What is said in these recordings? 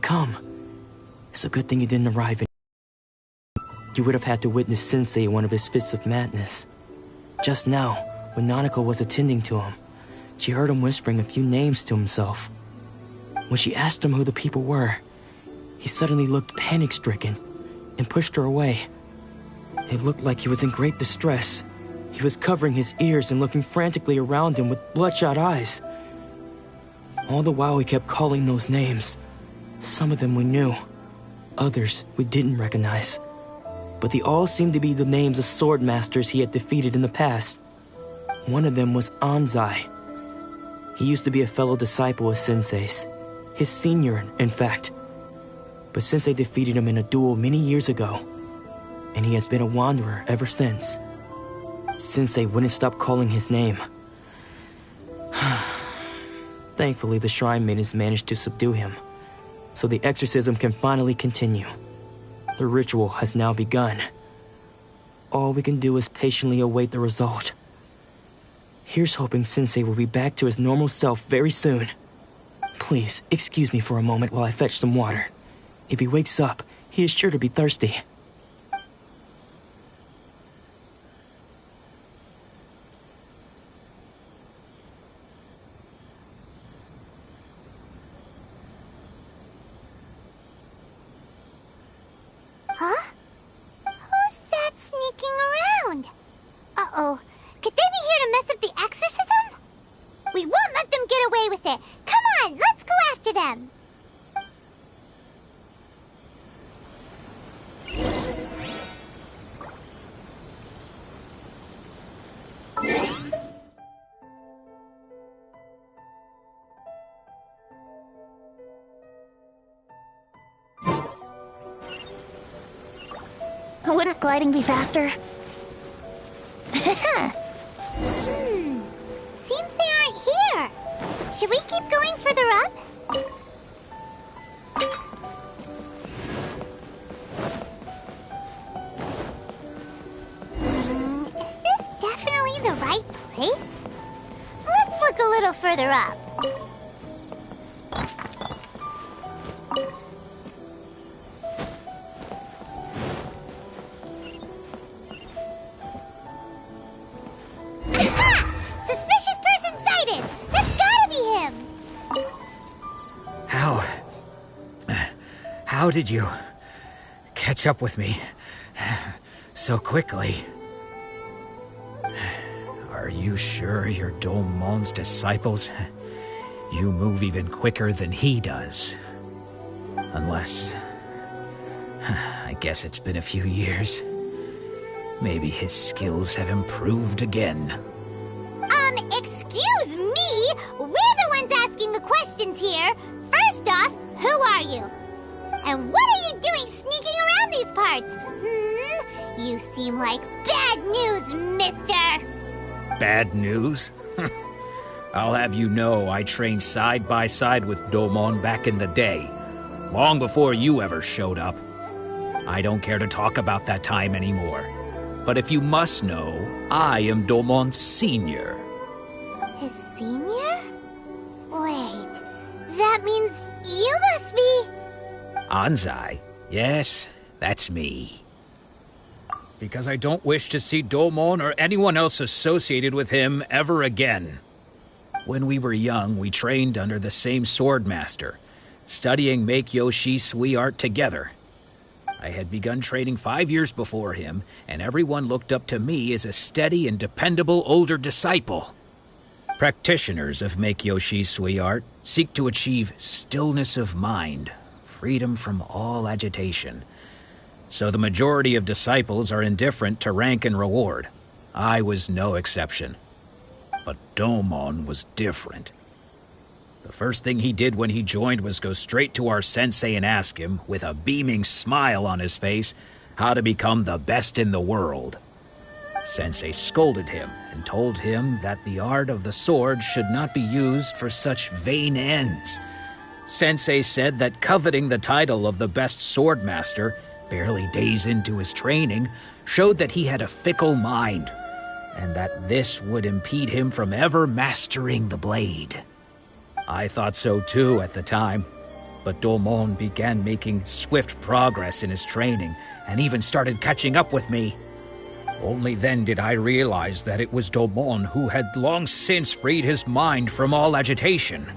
come. It's a good thing you didn't arrive in. You would have had to witness Sensei in one of his fits of madness. Just now, when Nanako was attending to him, she heard him whispering a few names to himself. When she asked him who the people were, he suddenly looked panic-stricken and pushed her away. It looked like he was in great distress. He was covering his ears and looking frantically around him with bloodshot eyes. All the while he kept calling those names. Some of them we knew, others we didn't recognize. But they all seemed to be the names of sword masters he had defeated in the past. One of them was Anzai. He used to be a fellow disciple of Sensei's, his senior, in fact. But Sensei defeated him in a duel many years ago, and he has been a wanderer ever since. Sensei wouldn't stop calling his name. Thankfully, the shrine maidens managed to subdue him, so the exorcism can finally continue. The ritual has now begun. All we can do is patiently await the result. Here's hoping Sensei will be back to his normal self very soon. Please, excuse me for a moment while I fetch some water. If he wakes up, he is sure to be thirsty. Huh? Who's that sneaking around? Uh-oh. Could they be here to mess up the exorcism? We won't let them get away with it. Come on, let's go after them. Wouldn't gliding be faster? Seems they aren't here. Should we keep going further up? Is this definitely the right place? Let's look a little further up. How did you catch up with me so quickly? Are you sure you're Domon's disciples? You move even quicker than he does. Unless... I guess it's been a few years. Maybe his skills have improved again. Excuse me? We're the ones asking the questions here. First off, who are you? And what are you doing sneaking around these parts? You seem like bad news, mister! Bad news? I'll have you know I trained side by side with Domon back in the day, long before you ever showed up. I don't care to talk about that time anymore. But if you must know, I am Domon's senior. His senior? Wait, that means you must be... Anzai? Yes, that's me. Because I don't wish to see Domon or anyone else associated with him ever again. When we were young, we trained under the same sword master, studying Make-Yoshi Sui art together. I had begun training 5 years before him, and everyone looked up to me as a steady and dependable older disciple. Practitioners of Make-Yoshi Sui art seek to achieve stillness of mind, freedom from all agitation. So the majority of disciples are indifferent to rank and reward. I was no exception. But Domon was different. The first thing he did when he joined was go straight to our sensei and ask him, with a beaming smile on his face, how to become the best in the world. Sensei scolded him and told him that the art of the sword should not be used for such vain ends. Sensei said that coveting the title of the best sword master, barely days into his training, showed that he had a fickle mind, and that this would impede him from ever mastering the blade. I thought so too at the time, But Domon began making swift progress in his training and even started catching up with me. Only then did I realize that it was Domon who had long since freed his mind from all agitation.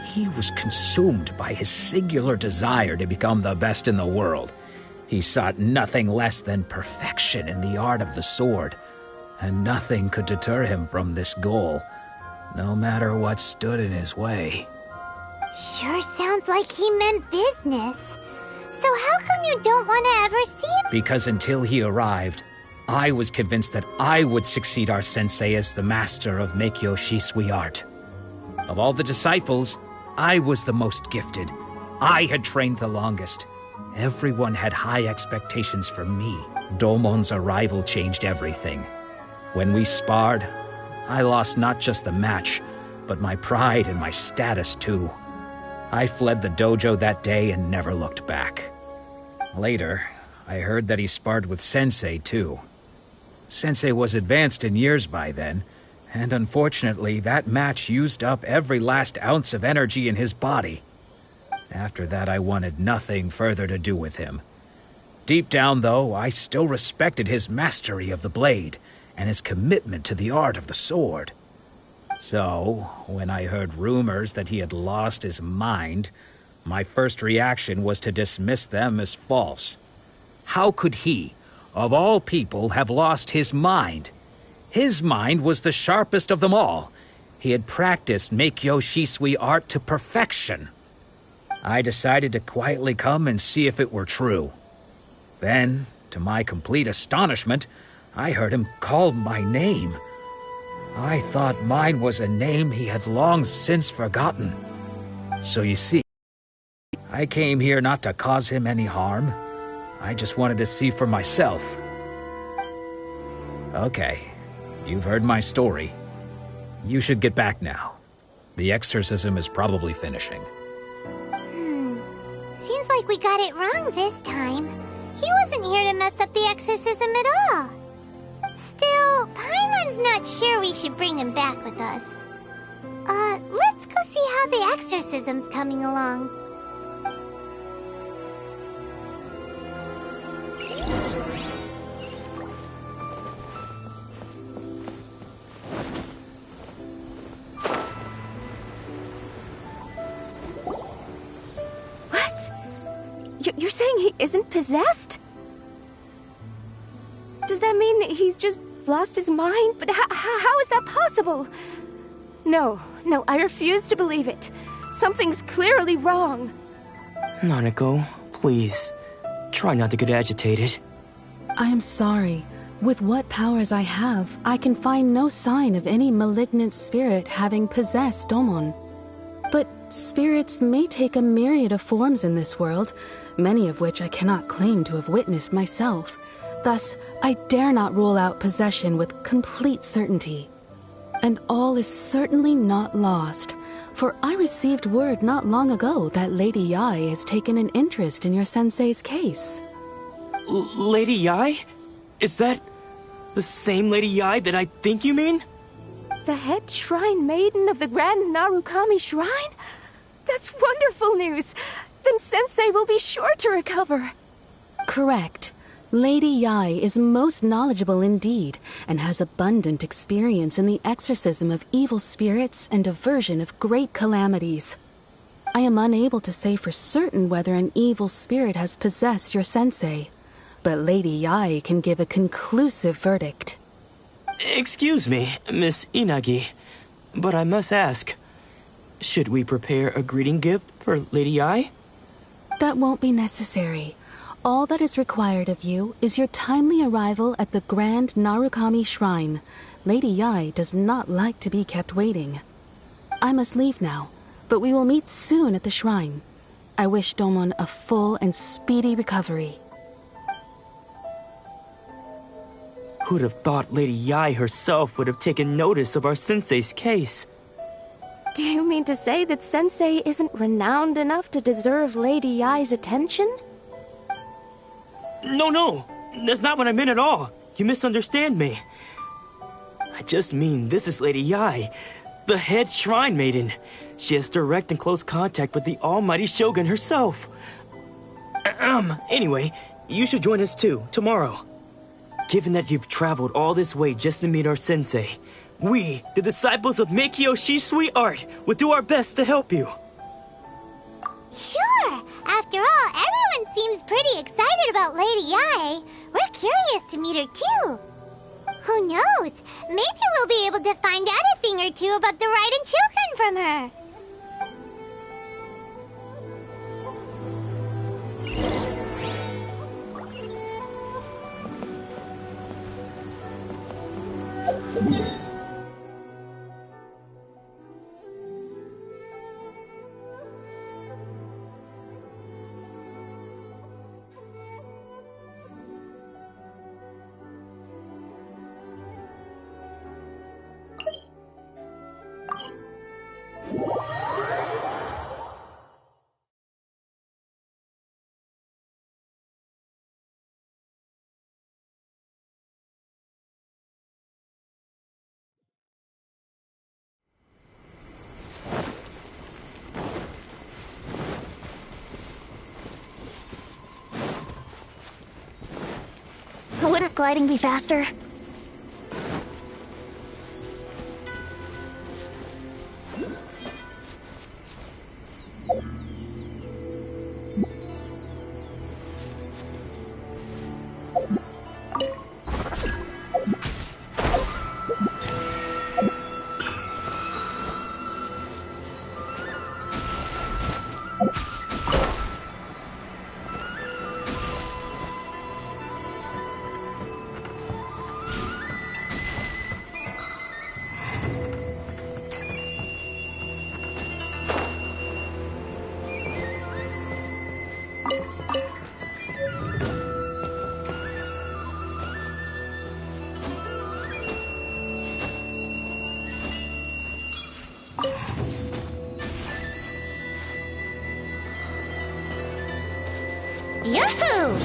He was consumed by his singular desire to become the best in the world. He sought nothing less than perfection in the art of the sword, and nothing could deter him from this goal, no matter what stood in his way. Sure sounds like he meant business. So how come you don't want to ever see him? Because until he arrived, I was convinced that I would succeed our sensei as the master of Meikyo Shisui art. Of all the disciples, I was the most gifted. I had trained the longest. Everyone had high expectations for me. Domon's arrival changed everything. When we sparred, I lost not just the match, but my pride and my status too. I fled the dojo that day and never looked back. Later, I heard that he sparred with Sensei too. Sensei was advanced in years by then, and unfortunately that match used up every last ounce of energy in his body. After that, I wanted nothing further to do with him. Deep down, though, I still respected his mastery of the blade and his commitment to the art of the sword. So, when I heard rumors that he had lost his mind, my first reaction was to dismiss them as false. How could he, of all people, have lost his mind? His mind was the sharpest of them all. He had practiced Meikyo Shisui art to perfection. I decided to quietly come and see if it were true. Then, to my complete astonishment, I heard him call my name. I thought mine was a name he had long since forgotten. So you see, I came here not to cause him any harm. I just wanted to see for myself. Okay, you've heard my story. You should get back now. The exorcism is probably finishing. Seems like we got it wrong this time. He wasn't here to mess up the exorcism at all. Still, Paimon's not sure we should bring him back with us. Let's go see how the exorcism's coming along. What? You're saying he isn't possessed? Does that mean that he's just lost his mind? But how is that possible? No, I refuse to believe it. Something's clearly wrong. Nanako, please. Try not to get agitated. I am sorry. With what powers I have, I can find no sign of any malignant spirit having possessed Domon. But spirits may take a myriad of forms in this world, many of which I cannot claim to have witnessed myself. Thus, I dare not rule out possession with complete certainty. And all is certainly not lost, for I received word not long ago that Lady Yae has taken an interest in your sensei's case. Lady Yae? Is that the same Lady Yae that I think you mean? The head shrine maiden of the Grand Narukami Shrine? That's wonderful news! Then Sensei will be sure to recover. Correct. Lady Yae is most knowledgeable indeed, and has abundant experience in the exorcism of evil spirits and aversion of great calamities. I am unable to say for certain whether an evil spirit has possessed your sensei, but Lady Yae can give a conclusive verdict. Excuse me, Miss Inagi, but I must ask, should we prepare a greeting gift for Lady Yae? That won't be necessary. All that is required of you is your timely arrival at the Grand Narukami Shrine. Lady Yae does not like to be kept waiting. I must leave now, but we will meet soon at the shrine. I wish Domon a full and speedy recovery. Who'd have thought Lady Yae herself would have taken notice of our sensei's case? Do you mean to say that Sensei isn't renowned enough to deserve Lady Yae's attention? No, that's not what I meant at all. You misunderstand me. I just mean this is Lady Yae, the head shrine maiden. She has direct and close contact with the almighty Shogun herself. Anyway, you should join us too, tomorrow. Given that you've traveled all this way just to meet our sensei, we, the disciples of Meikyo Shisui Art, will do our best to help you. Sure! After all, everyone seems pretty excited about Lady Yae. We're curious to meet her too. Who knows? Maybe we'll be able to find out a thing or two about the Raiden children from her. Wouldn't gliding be faster? Yahoo!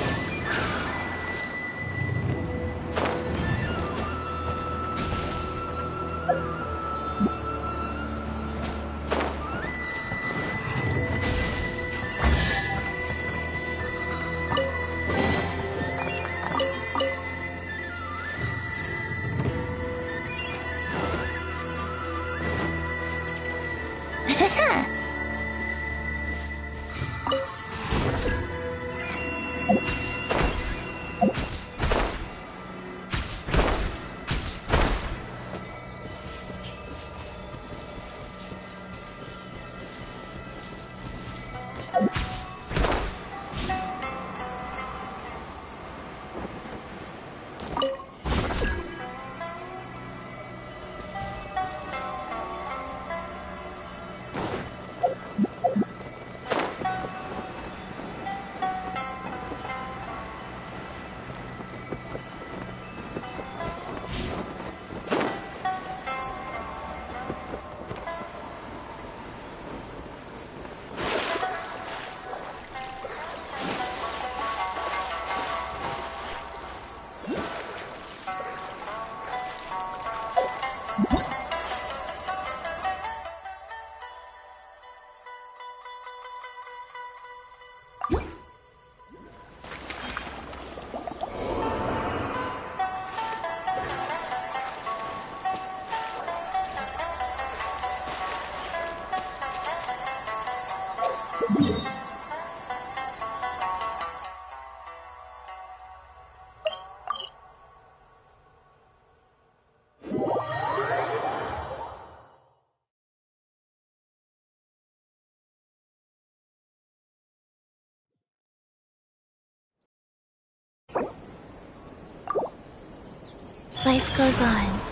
Life goes on.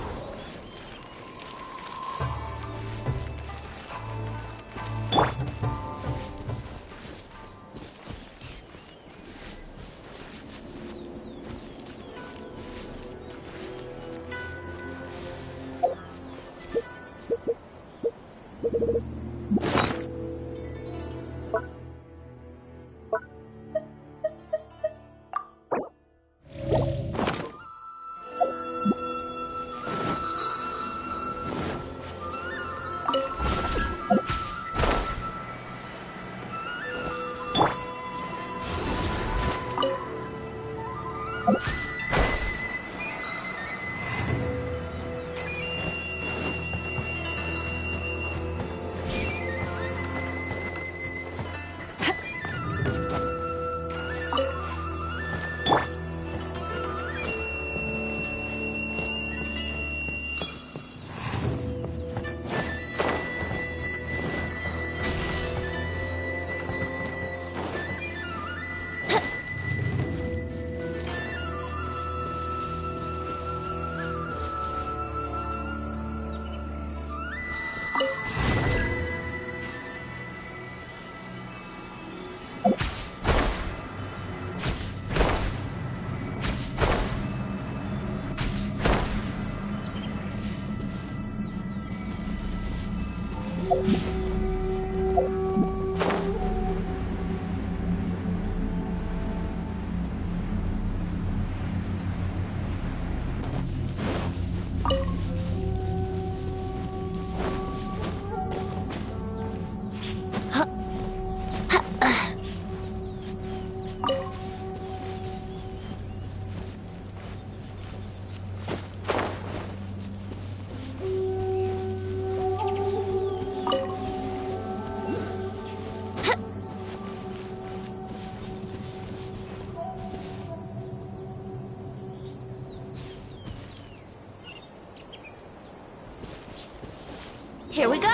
Here we go!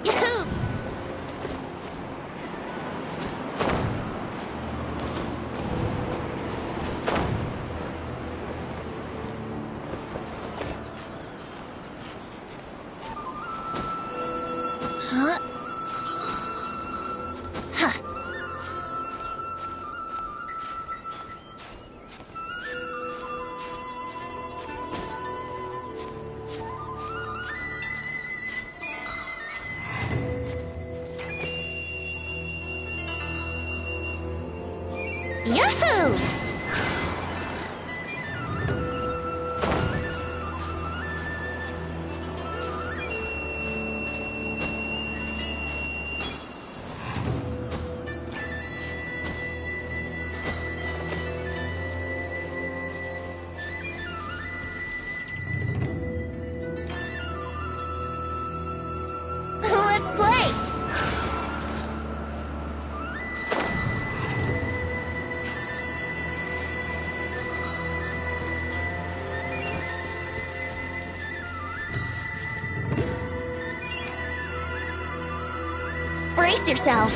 Yahoo! Huh? Huh. Yahoo! Let's play! Brace yourself!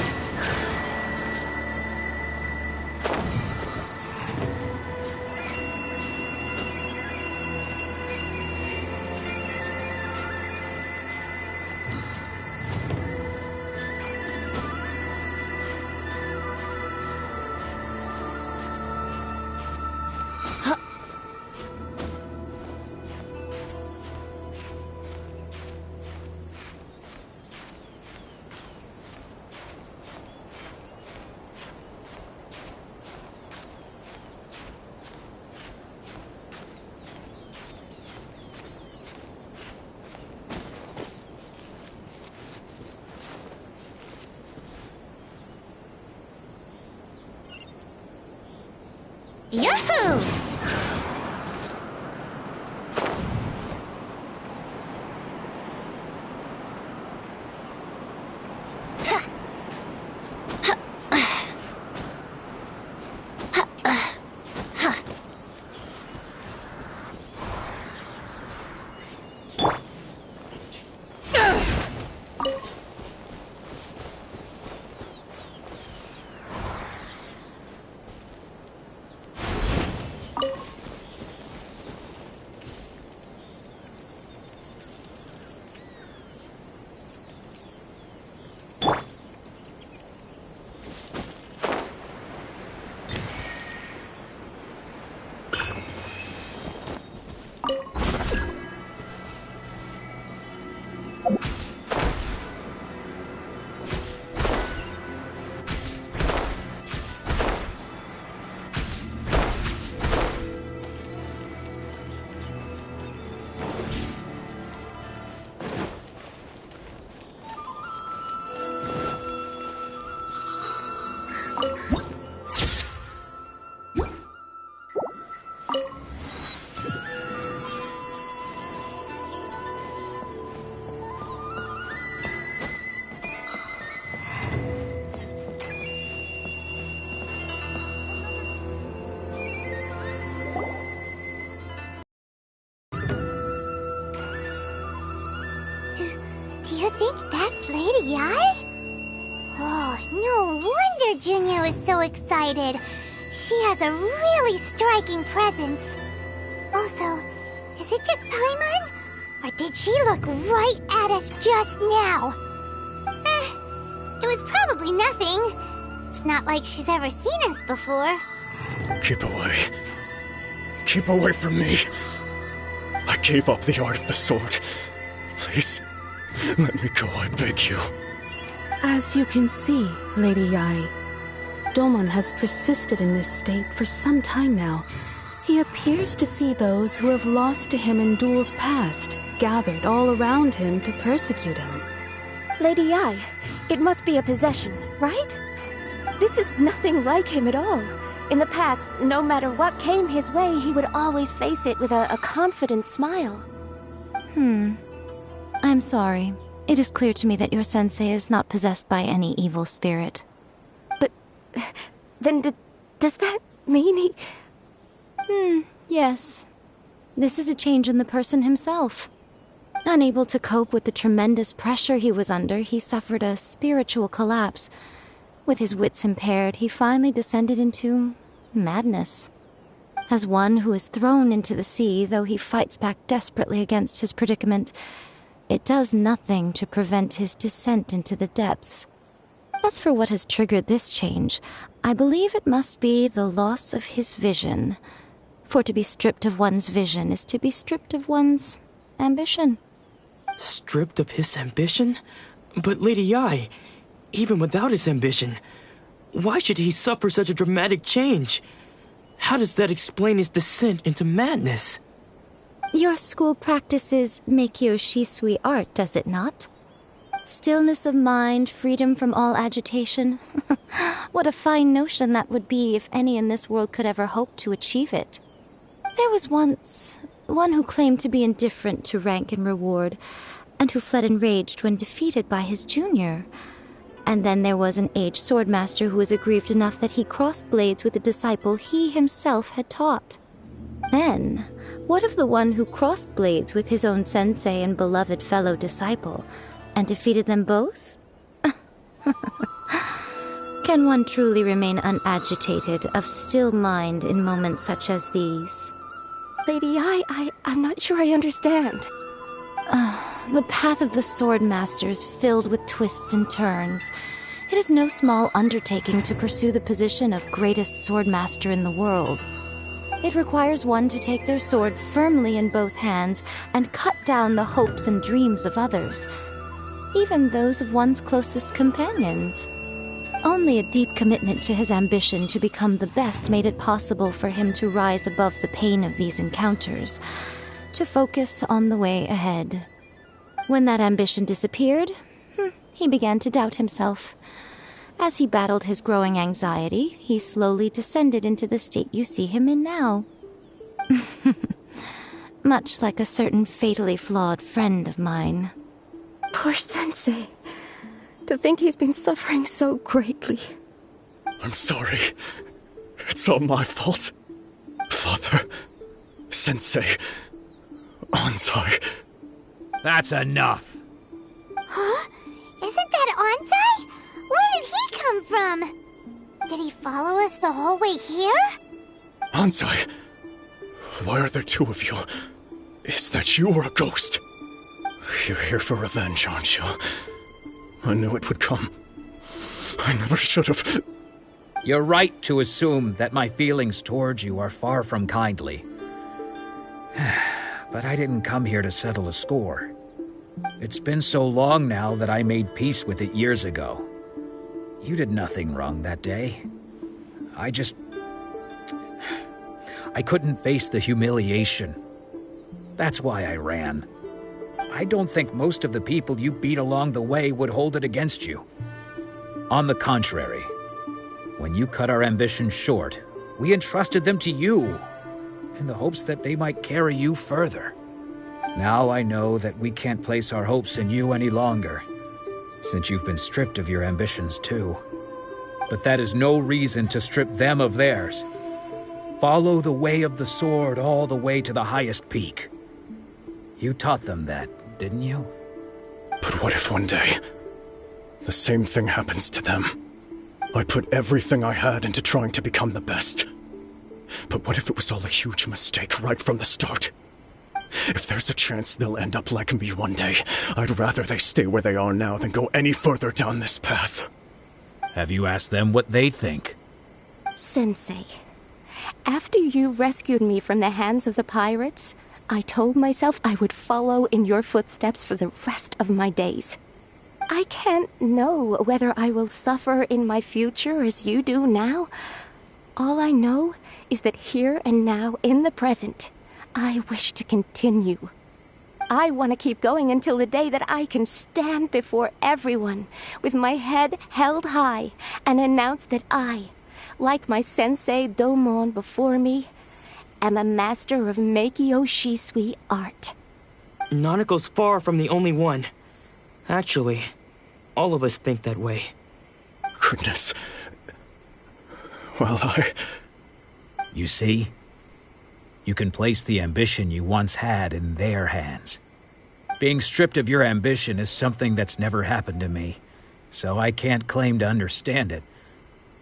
Yahoo! wonder Junior was so excited. She has a really striking presence. Also, is it just Paimon? Or did she look right at us just now? It was probably nothing. It's not like she's ever seen us before. Keep away. Keep away from me. I gave up the art of the sword. Please, let me go, I beg you. As you can see, Lady Yae, Domon has persisted in this state for some time now. He appears to see those who have lost to him in duels past, gathered all around him to persecute him. Lady Yae, it must be a possession, right? This is nothing like him at all. In the past, no matter what came his way, he would always face it with a confident smile. I'm sorry. It is clear to me that your sensei is not possessed by any evil spirit. But then does that mean he... Yes. This is a change in the person himself. Unable to cope with the tremendous pressure he was under, he suffered a spiritual collapse. With his wits impaired, he finally descended into madness. As one who is thrown into the sea, though he fights back desperately against his predicament, it does nothing to prevent his descent into the depths. As for what has triggered this change, I believe it must be the loss of his vision. For to be stripped of one's vision is to be stripped of one's ambition. Stripped of his ambition? But Lady Yae, even without his ambition, why should he suffer such a dramatic change? How does that explain his descent into madness? Your school practices Meikyo Shisui art, does it not? Stillness of mind, freedom from all agitation. What a fine notion that would be if any in this world could ever hope to achieve it. There was once one who claimed to be indifferent to rank and reward, and who fled enraged when defeated by his junior. And then there was an aged swordmaster who was aggrieved enough that he crossed blades with a disciple he himself had taught. Then, what of the one who crossed blades with his own sensei and beloved fellow disciple, and defeated them both? Can one truly remain unagitated, of still mind in moments such as these? Lady Yae, I'm not sure I understand. The path of the swordmaster is filled with twists and turns. It is no small undertaking to pursue the position of greatest swordmaster in the world. It requires one to take their sword firmly in both hands and cut down the hopes and dreams of others, even those of one's closest companions. Only a deep commitment to his ambition to become the best made it possible for him to rise above the pain of these encounters, to focus on the way ahead. When that ambition disappeared, he began to doubt himself. As he battled his growing anxiety, he slowly descended into the state you see him in now. Much like a certain fatally flawed friend of mine. Poor Sensei. To think he's been suffering so greatly. I'm sorry. It's all my fault. Father, Sensei, Anzai. That's enough. Huh? Isn't that Anzai? Where did he come from? Did he follow us the whole way here? Anzai, why are there two of you? Is that you or a ghost? You're here for revenge, aren't you? I knew it would come. I never should have... You're right to assume that my feelings towards you are far from kindly. But I didn't come here to settle a score. It's been so long now that I made peace with it years ago. You did nothing wrong that day. I couldn't face the humiliation. That's why I ran. I don't think most of the people you beat along the way would hold it against you. On the contrary, when you cut our ambitions short, we entrusted them to you, in the hopes that they might carry you further. Now I know that we can't place our hopes in you any longer, since you've been stripped of your ambitions too. But that is no reason to strip them of theirs. Follow the way of the sword all the way to the highest peak. You taught them that, didn't you? But what if one day, the same thing happens to them? I put everything I had into trying to become the best. But what if it was all a huge mistake right from the start? If there's a chance they'll end up like me one day, I'd rather they stay where they are now than go any further down this path. Have you asked them what they think? Sensei, after you rescued me from the hands of the pirates, I told myself I would follow in your footsteps for the rest of my days. I can't know whether I will suffer in my future as you do now. All I know is that here and now, in the present, I wish to continue. I want to keep going until the day that I can stand before everyone with my head held high and announce that I, like my sensei Domon before me, am a master of Meikyo Shisui art. Nanako's far from the only one. Actually, all of us think that way. Goodness. Well, You see? You can place the ambition you once had in their hands. Being stripped of your ambition is something that's never happened to me, so I can't claim to understand it.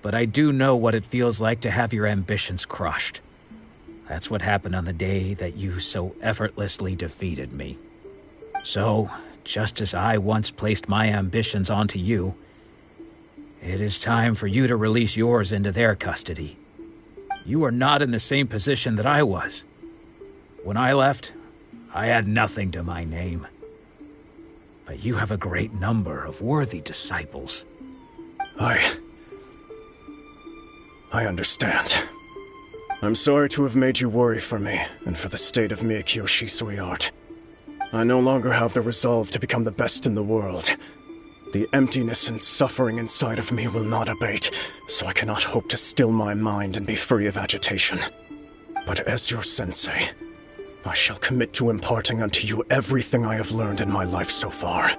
But I do know what it feels like to have your ambitions crushed. That's what happened on the day that you so effortlessly defeated me. So, just as I once placed my ambitions onto you, it is time for you to release yours into their custody. You are not in the same position that I was. When I left, I had nothing to my name. But you have a great number of worthy disciples. I understand. I'm sorry to have made you worry for me, and for the state of Meikyo Shisui art. I no longer have the resolve to become the best in the world. The emptiness and suffering inside of me will not abate, so I cannot hope to still my mind and be free of agitation. But as your sensei, I shall commit to imparting unto you everything I have learned in my life so far.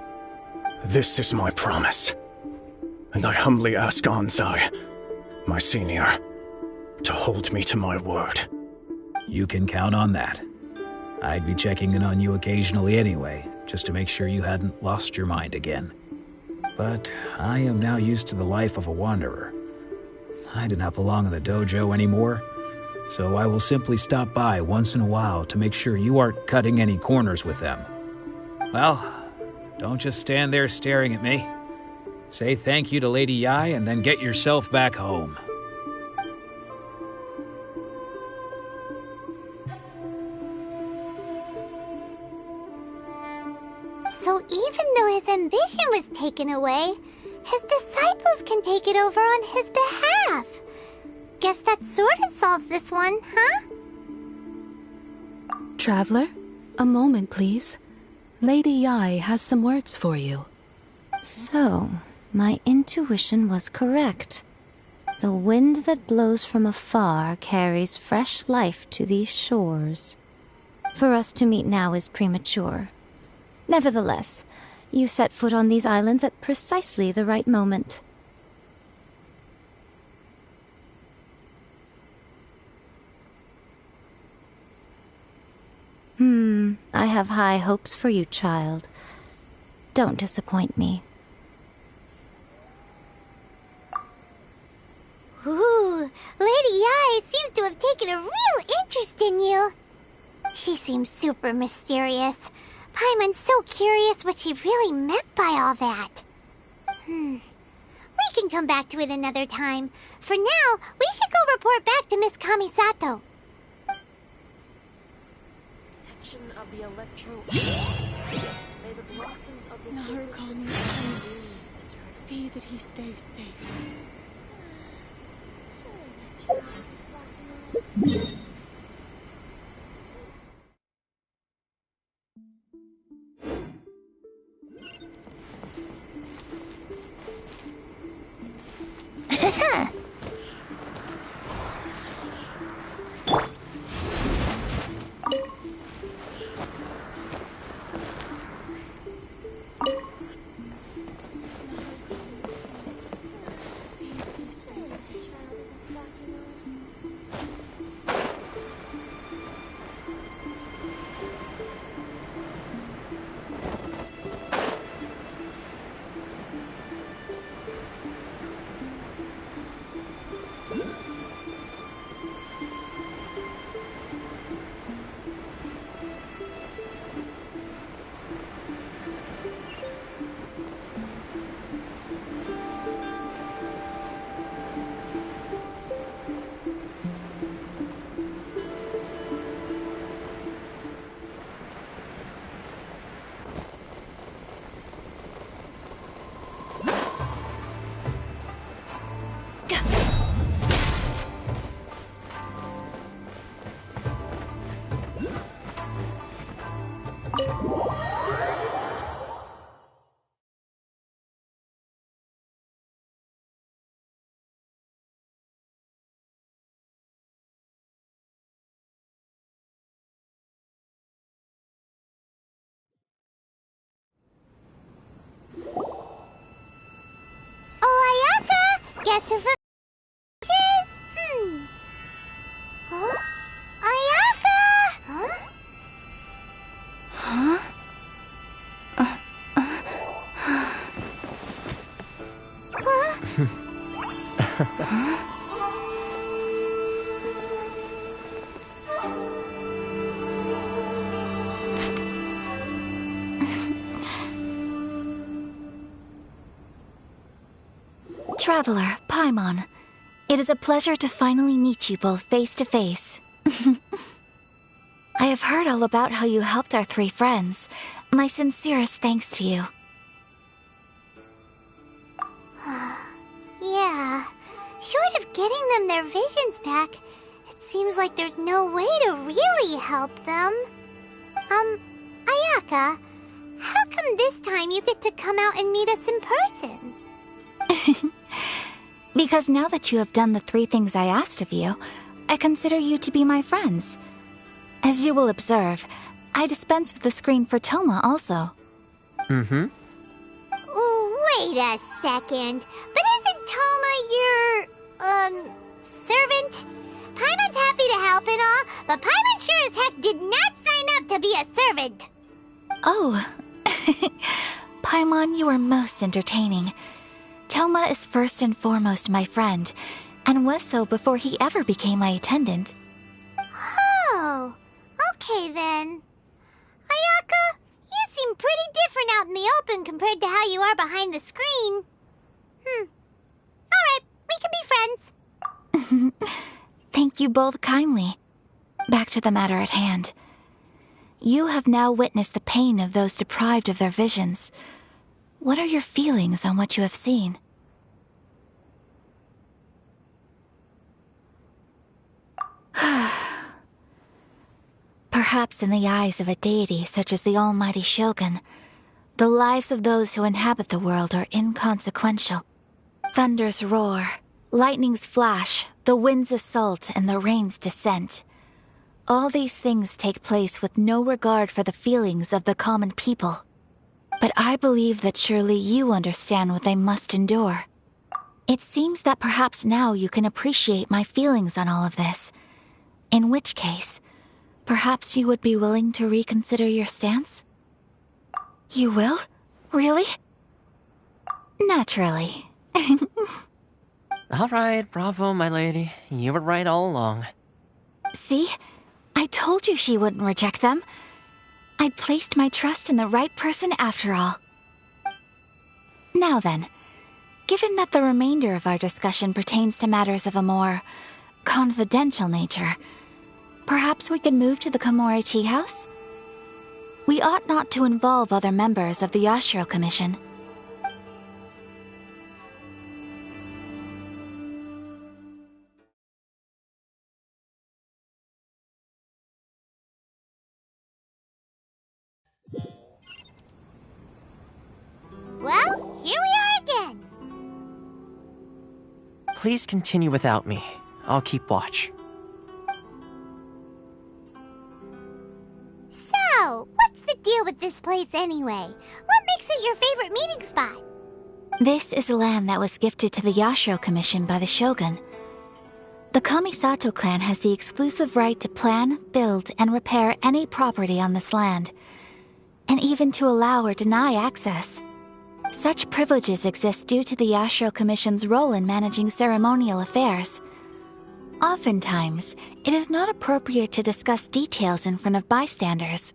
This is my promise. And I humbly ask Anzai, my senior, to hold me to my word. You can count on that. I'd be checking in on you occasionally anyway, just to make sure you hadn't lost your mind again. But I am now used to the life of a wanderer. I do not belong in the dojo anymore, so I will simply stop by once in a while to make sure you aren't cutting any corners with them. Well, don't just stand there staring at me. Say thank you to Lady Yai and then get yourself back home. So even though his ambition was taken away, his disciples can take it over on his behalf. Guess that sort of solves this one, huh? Traveler, a moment, please. Lady Yai has some words for you. So, my intuition was correct. The wind that blows from afar carries fresh life to these shores. For us to meet now is premature. Nevertheless, you set foot on these islands at precisely the right moment. I have high hopes for you, child. Don't disappoint me. Ooh, Lady Yai seems to have taken a real interest in you. She seems super mysterious. Paimon's so curious what she really meant by all that. We can come back to it another time. For now, we should go report back to Miss Kamisato. Of the electro. May the blossoms of the Narukami, please see that he stays safe. Oyaka! Guess who is? Huh? Oyaka! Huh? Huh? Traveler, Paimon, it is a pleasure to finally meet you both face to face. I have heard all about how you helped our three friends. My sincerest thanks to you. Yeah. Short of getting them their visions back, it seems like there's no way to really help them. Ayaka, how come this time you get to come out and meet us in person? Because now that you have done the three things I asked of you, I consider you to be my friends. As you will observe, I dispense with the screen for Toma also. Mm-hmm. Wait a second. But isn't Toma your, servant? Paimon's happy to help and all, but Paimon sure as heck did not sign up to be a servant. Oh. Paimon, you are most entertaining. Toma is first and foremost my friend, and was so before he ever became my attendant. Oh, okay then. Ayaka, you seem pretty different out in the open compared to how you are behind the screen. Alright, we can be friends. Thank you both kindly. Back to the matter at hand. You have now witnessed the pain of those deprived of their visions. What are your feelings on what you have seen? Perhaps in the eyes of a deity such as the almighty Shogun, the lives of those who inhabit the world are inconsequential. Thunders roar, lightnings flash, the winds assault, and the rains descent. All these things take place with no regard for the feelings of the common people. But I believe that surely you understand what they must endure. It seems that perhaps now you can appreciate my feelings on all of this. In which case, perhaps you would be willing to reconsider your stance? You will? Really? Naturally. All right, bravo, my lady. You were right all along. See? I told you she wouldn't reject them. I'd placed my trust in the right person after all. Now then, given that the remainder of our discussion pertains to matters of a more confidential nature, perhaps we could move to the Komori Tea House? We ought not to involve other members of the Yashiro Commission. Well, here we are again. Please continue without me. I'll keep watch. So, what's the deal with this place anyway? What makes it your favorite meeting spot? This is land that was gifted to the Yashiro Commission by the Shogun. The Kamisato clan has the exclusive right to plan, build, and repair any property on this land, and even to allow or deny access. Such privileges exist due to the Yashiro Commission's role in managing ceremonial affairs. Oftentimes, it is not appropriate to discuss details in front of bystanders.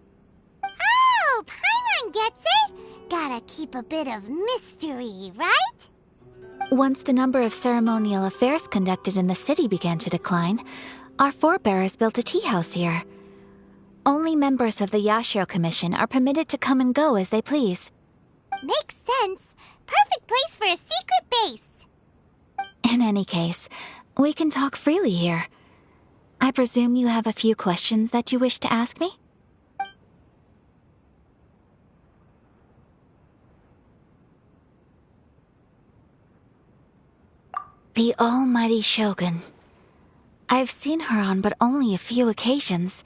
Oh, Paimon gets it! Gotta keep a bit of mystery, right? Once the number of ceremonial affairs conducted in the city began to decline, our forebears built a tea house here. Only members of the Yashiro Commission are permitted to come and go as they please. Makes sense. Perfect place for a secret base. In any case, we can talk freely here. I presume you have a few questions that you wish to ask me? The almighty Shogun. I've seen her on but only a few occasions,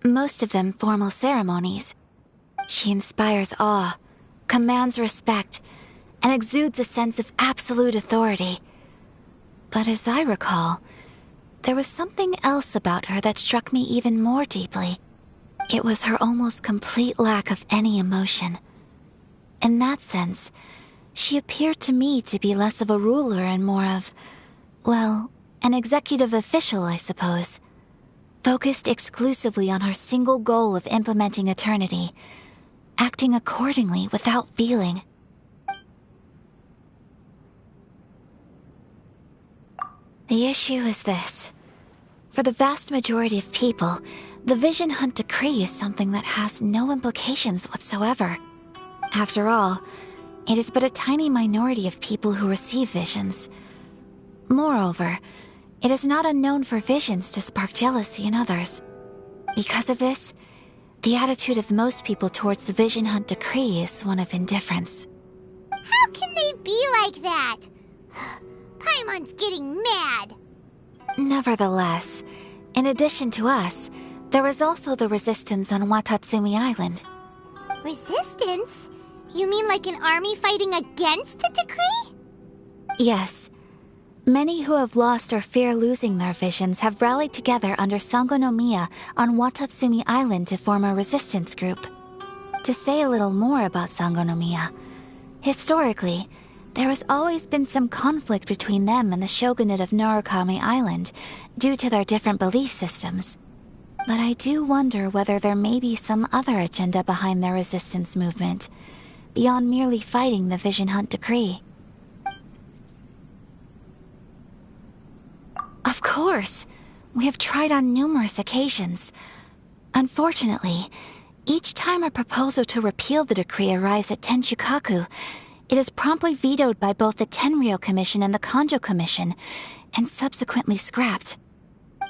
most of them formal ceremonies. She inspires awe, commands respect, and exudes a sense of absolute authority. But as I recall, there was something else about her that struck me even more deeply. It was her almost complete lack of any emotion. In that sense, she appeared to me to be less of a ruler and more of, well, an executive official, I suppose. Focused exclusively on her single goal of implementing eternity, acting accordingly without feeling. The issue is this. For the vast majority of people, the Vision Hunt Decree is something that has no implications whatsoever. After all, it is but a tiny minority of people who receive visions. Moreover, it is not unknown for visions to spark jealousy in others. Because of this, the attitude of most people towards the Vision Hunt Decree is one of indifference. How can they be like that? Paimon's getting mad. Nevertheless, in addition to us, there is also the resistance on Watatsumi Island. Resistance? You mean like an army fighting against the decree? Yes. Many who have lost or fear losing their visions have rallied together under Sangonomiya on Watatsumi Island to form a resistance group. To say a little more about Sangonomiya, historically, there has always been some conflict between them and the shogunate of Narukami Island due to their different belief systems. But I do wonder whether there may be some other agenda behind their resistance movement, beyond merely fighting the Vision Hunt Decree. Of course! We have tried on numerous occasions. Unfortunately, each time a proposal to repeal the decree arrives at Tenshukaku, it is promptly vetoed by both the Tenryou Commission and the Kanjo Commission, and subsequently scrapped.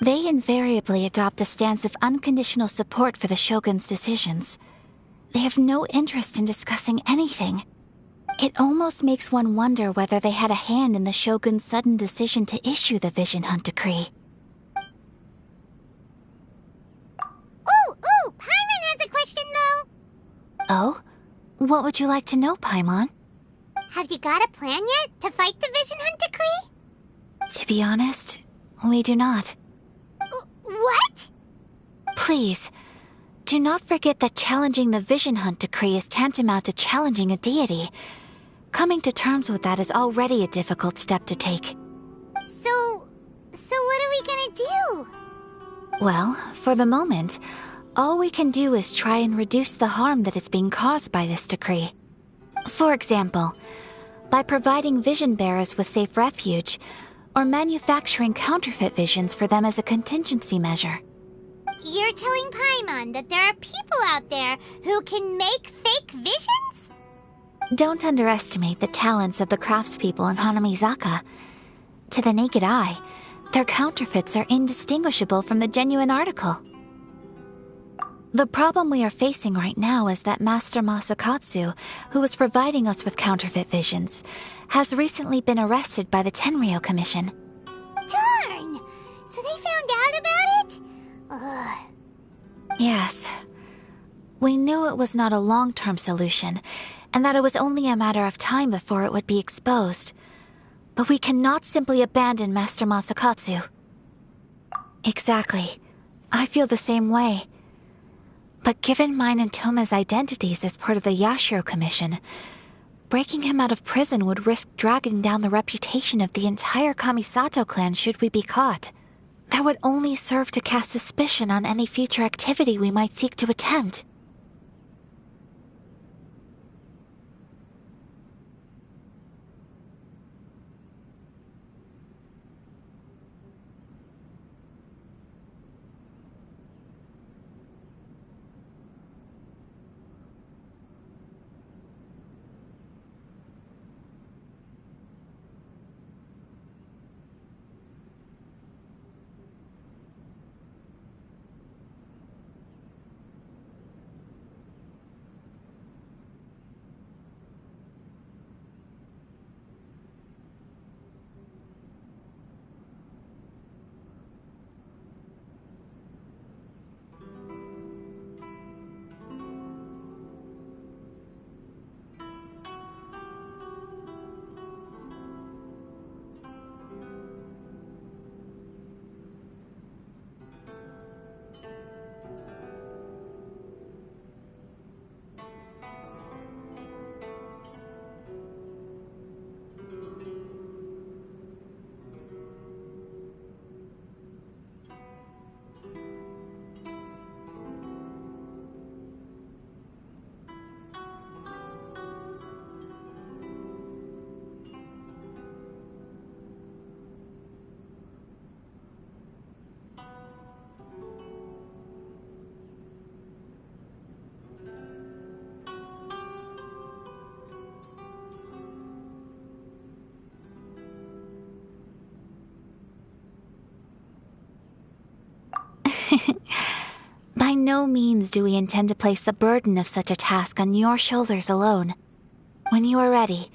They invariably adopt a stance of unconditional support for the Shogun's decisions. They have no interest in discussing anything. It almost makes one wonder whether they had a hand in the Shogun's sudden decision to issue the Vision Hunt Decree. Ooh, Paimon has a question though. Oh? What would you like to know, Paimon? Have you got a plan yet to fight the Vision Hunt Decree? To be honest, we do not. What? Please, do not forget that challenging the Vision Hunt Decree is tantamount to challenging a deity. Coming to terms with that is already a difficult step to take. So what are we gonna do? Well, for the moment, all we can do is try and reduce the harm that is being caused by this decree. For example, by providing vision bearers with safe refuge, or manufacturing counterfeit visions for them as a contingency measure. You're telling Paimon that there are people out there who can make fake visions? Don't underestimate the talents of the craftspeople in Hanamizaka. To the naked eye, their counterfeits are indistinguishable from the genuine article. The problem we are facing right now is that Master Masakatsu, who was providing us with counterfeit visions, has recently been arrested by the Tenryou Commission. Darn! So they found out about it? Ugh. Yes. We knew it was not a long-term solution, and that it was only a matter of time before it would be exposed. But we cannot simply abandon Master Masakatsu. Exactly. I feel the same way. But given mine and Toma's identities as part of the Yashiro Commission, breaking him out of prison would risk dragging down the reputation of the entire Kamisato clan should we be caught. That would only serve to cast suspicion on any future activity we might seek to attempt. By no means do we intend to place the burden of such a task on your shoulders alone. When you are ready,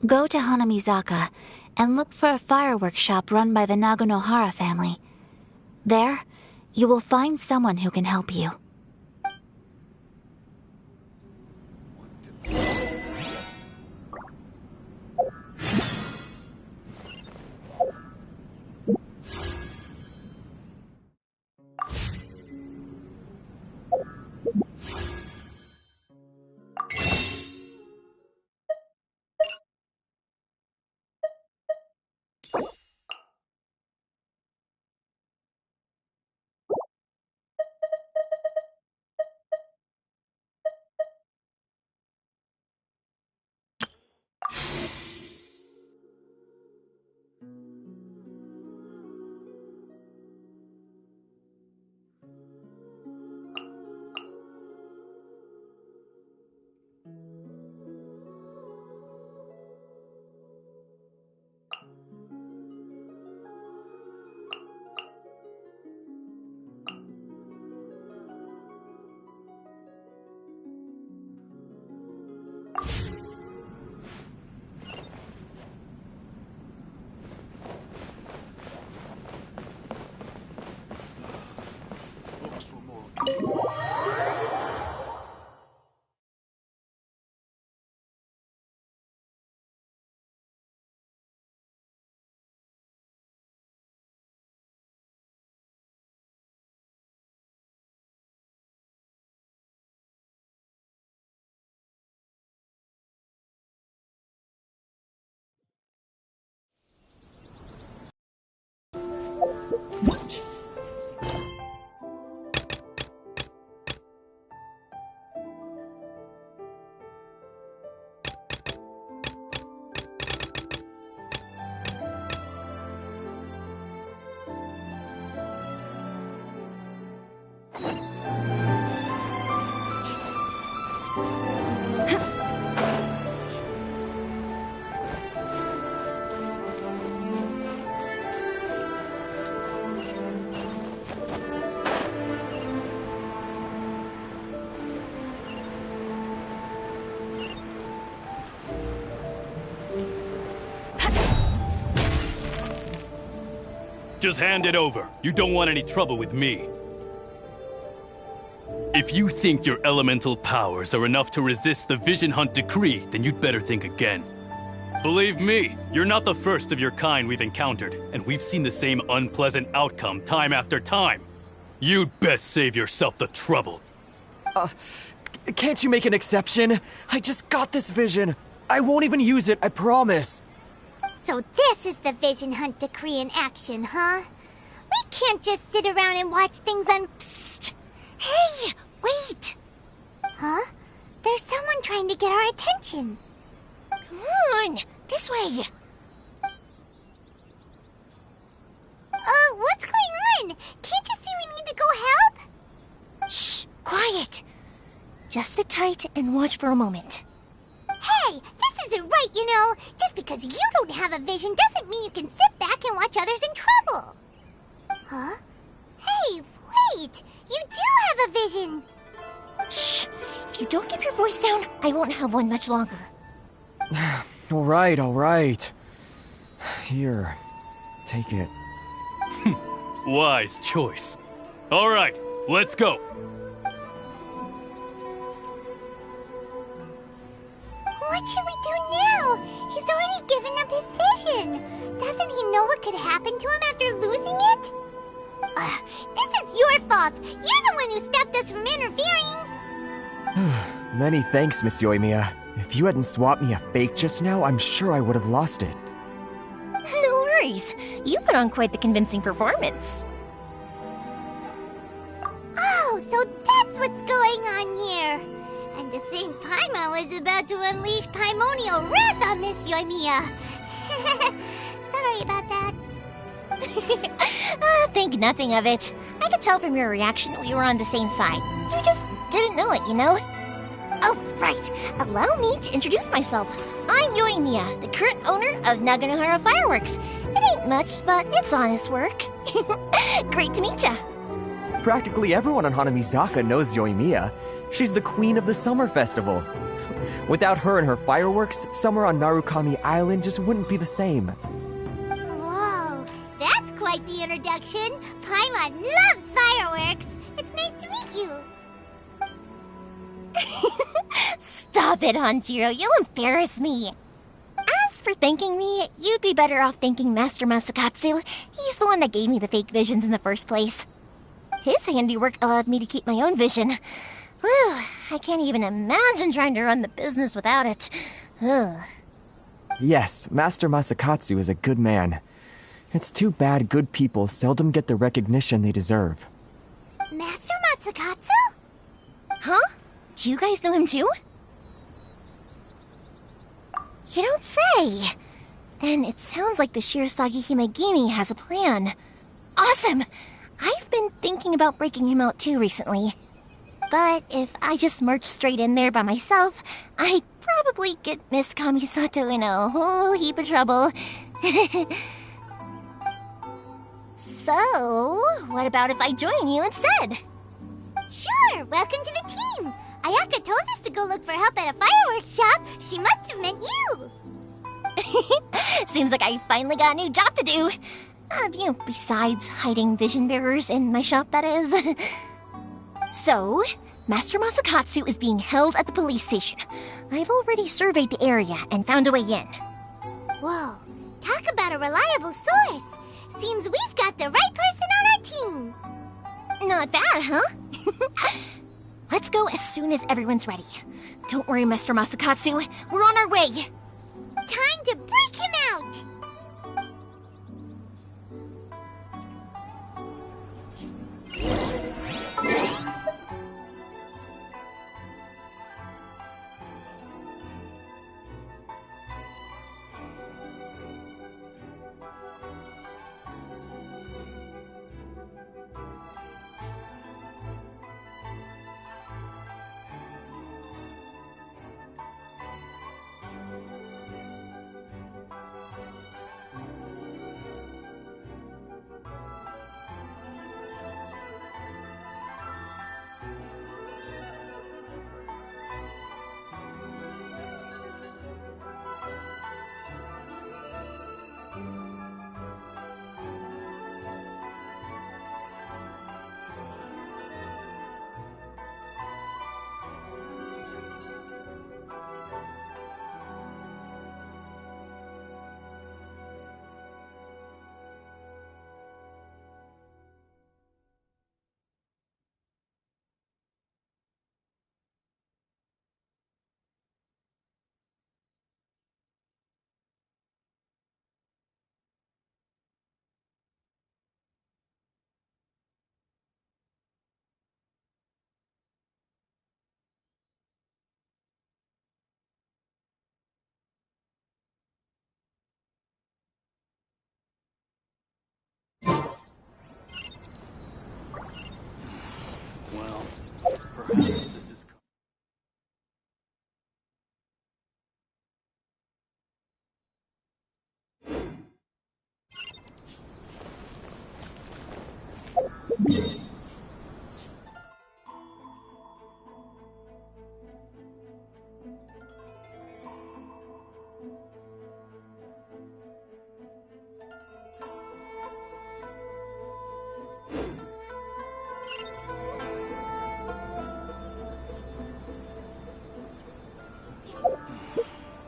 go to Hanamizaka and look for a fireworks shop run by the Nagonohara family. There, you will find someone who can help you. Just hand it over. You don't want any trouble with me. If you think your elemental powers are enough to resist the Vision Hunt decree, then you'd better think again. Believe me, you're not the first of your kind we've encountered, and we've seen the same unpleasant outcome time after time. You'd best save yourself the trouble. Can't you make an exception? I just got this vision. I won't even use it, I promise. So this is the Vision Hunt decree in action, huh? We can't just sit around and watch things Psst! Hey, wait! Huh? There's someone trying to get our attention. Come on, this way. What's going on? Can't you see we need to go help? Shh, quiet. Just sit tight and watch for a moment. Hey, this isn't right, you know. Just because you don't have a vision doesn't mean you can sit back and watch others in trouble. Huh? Hey, wait! You do have a vision! Shh! If you don't keep your voice down, I won't have one much longer. All right. Here, take it. Wise choice. All right, let's go. What should we do now? He's already given up his vision. Doesn't he know what could happen to him after losing it? This is your fault. You're the one who stopped us from interfering. Many thanks, Miss Yoimiya. If you hadn't swapped me a fake just now, I'm sure I would have lost it. No worries. You put on quite the convincing performance. Oh, so that's what's going on here. And to think Paimon was about to unleash Paimonial wrath on Miss Yoimiya. Sorry about that. Think nothing of it. I could tell from your reaction we were on the same side. You just didn't know it, you know? Oh, right. Allow me to introduce myself. I'm Yoimiya, the current owner of Naganohara Fireworks. It ain't much, but it's honest work. Great to meet ya. Practically everyone on Hanamizaka knows Yoimiya. She's the queen of the summer festival. Without her and her fireworks, summer on Narukami Island just wouldn't be the same. Whoa, that's quite the introduction. Paimon loves fireworks. It's nice to meet you. Stop it, Hanjiro. You'll embarrass me. As for thanking me, you'd be better off thanking Master Masakatsu. He's the one that gave me the fake visions in the first place. His handiwork allowed me to keep my own vision. Whew, I can't even imagine trying to run the business without it. Ugh. Yes, Master Masakatsu is a good man. It's too bad good people seldom get the recognition they deserve. Master Masakatsu? Huh? Do you guys know him too? You don't say. Then it sounds like the Shirasagi Himegimi has a plan. Awesome! I've been thinking about breaking him out too recently. But if I just marched straight in there by myself, I'd probably get Miss Kamisato in a whole heap of trouble. So, what about if I join you instead? Sure, welcome to the team. Ayaka told us to go look for help at a fireworks shop. She must have meant you. Seems like I finally got a new job to do. Besides hiding vision bearers in my shop, that is. So, Master Masakatsu is being held at the police station. I've already surveyed the area and found a way in. Whoa, talk about a reliable source. Seems we've got the right person on our team. Not bad, huh? Let's go as soon as everyone's ready. Don't worry, Master Masakatsu. We're on our way. Time to break him out!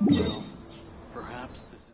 Well, perhaps this is...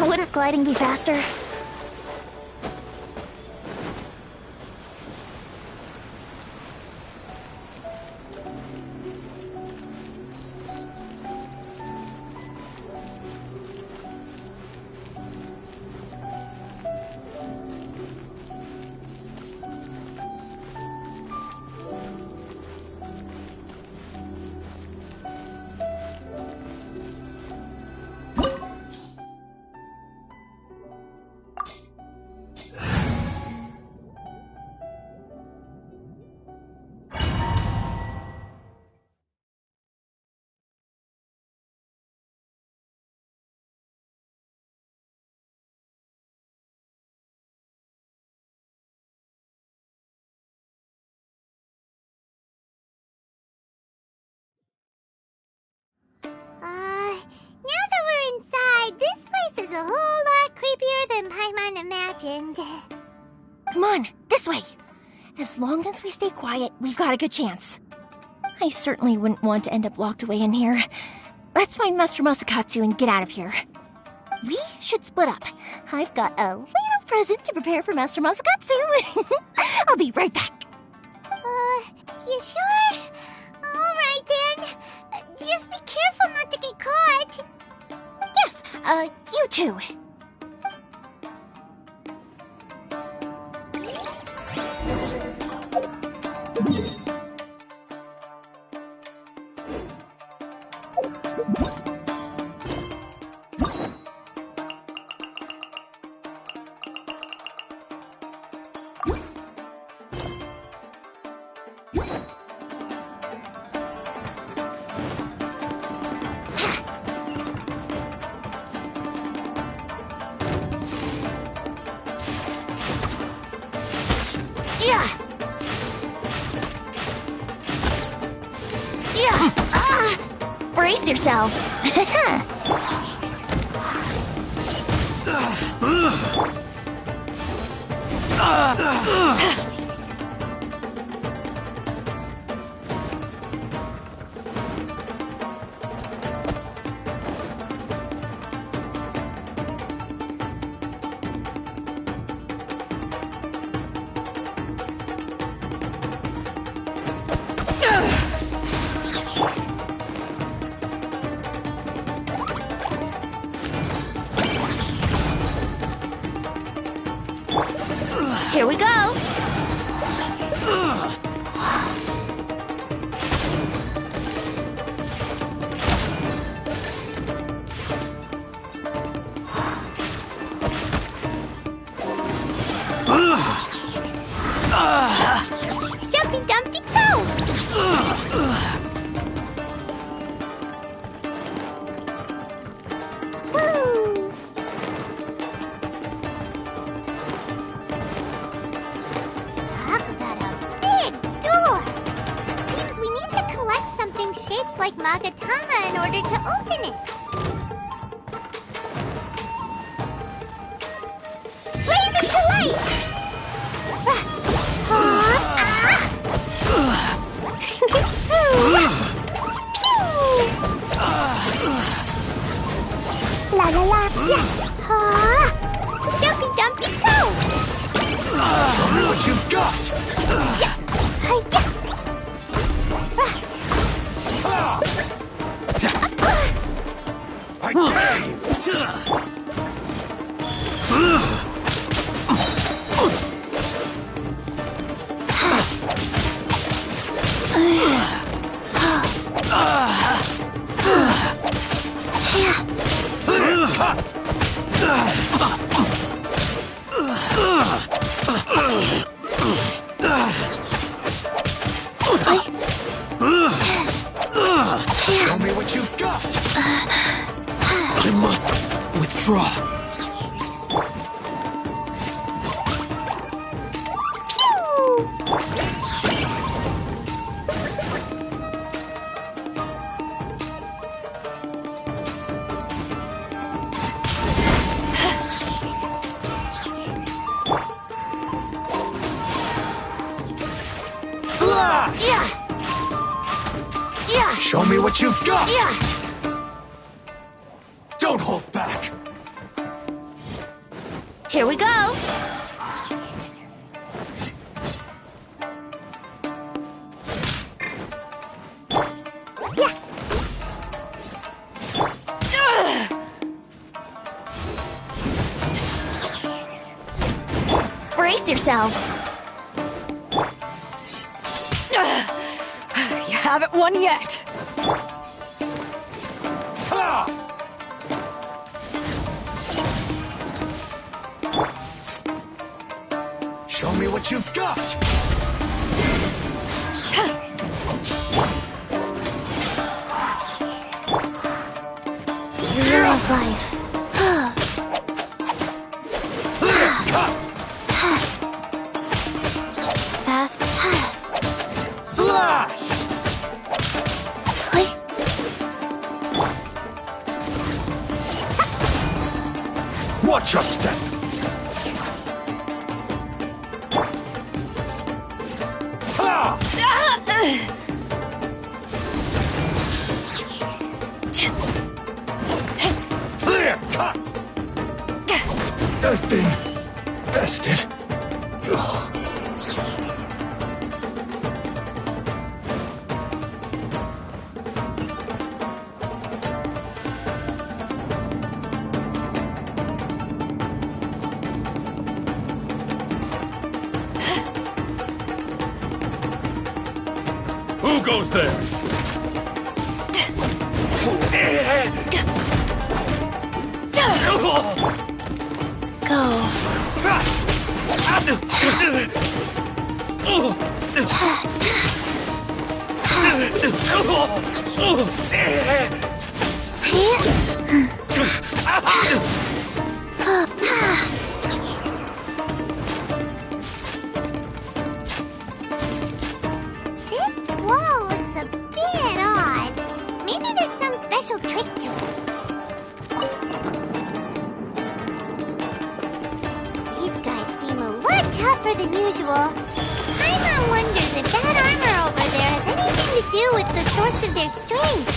Wouldn't gliding be faster? Now that we're inside, this place is a whole lot creepier than Paimon imagined. Come on, this way! As long as we stay quiet, we've got a good chance. I certainly wouldn't want to end up locked away in here. Let's find Master Masakatsu and get out of here. We should split up. I've got a little present to prepare for Master Masakatsu. I'll be right back. You sure? Alright then. Just be careful not to get caught. Yes, you too. Brace yourselves. Here we go. Jumpy Dumpty go! Talk about a big door. Seems we need to collect something shaped like Magatama in order to open it. Blaze into light! La la la, yeah. Jumpy dumpty go. Show me what you've got! Yeah. I dare you! Show me what you've got! I must withdraw. Slash! Yeah. Yeah. Show me what you've got! Yeah. Don't hold back! Here we go! Yeah. Brace yourselves! You haven't won yet! Ha! Show me what you've got! Year of life. Clear cut! Fast. Slash! Watch your step! Ha! Clear cut! I've been bested. Ugh. Who goes there? This wall looks a bit odd. Maybe there's some special trick to it. These guys seem a lot tougher than usual. Paimon wonders if that armor over there has anything to do with the source of their strength.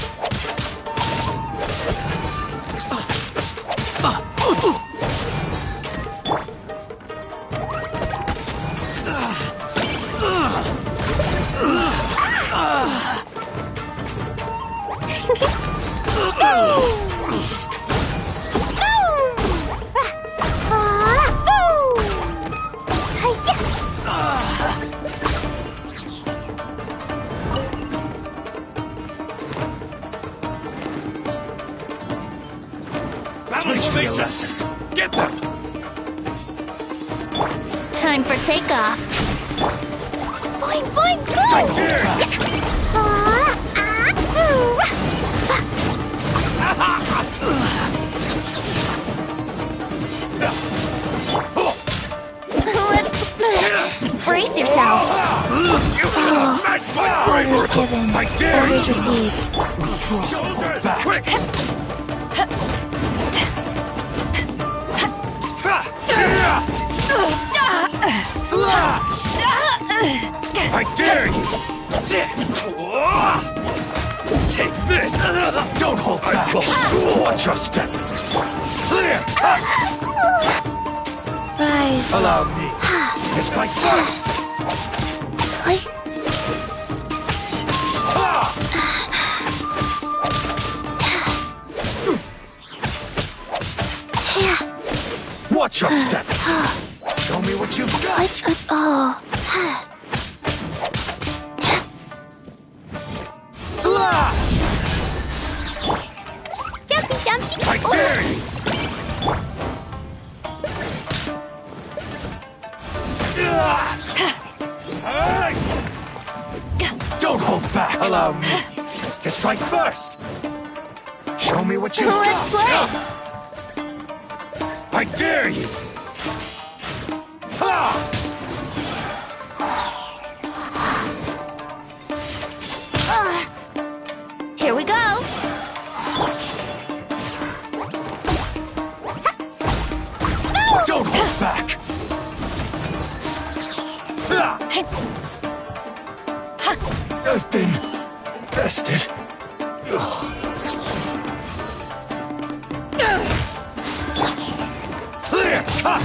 Face us! Get them! Time for takeoff! Fine, fine, go! I dare! Let's brace yourself! You cannot match my bravery! Orders given. I dare Orders you! received. Hold back! Quick! Slash! I dare you! Watch your step. Clear cut. Rise. Allow me. Strike first. Watch your step. Show me what you've got. Slash! Jumpy, jumpy. I dare you. Don't hold back. Allow me to strike first. Show me what you've got. Let's play. I dare you! Ha! Here we go. Don't hold back! I've been bested. Clear cut!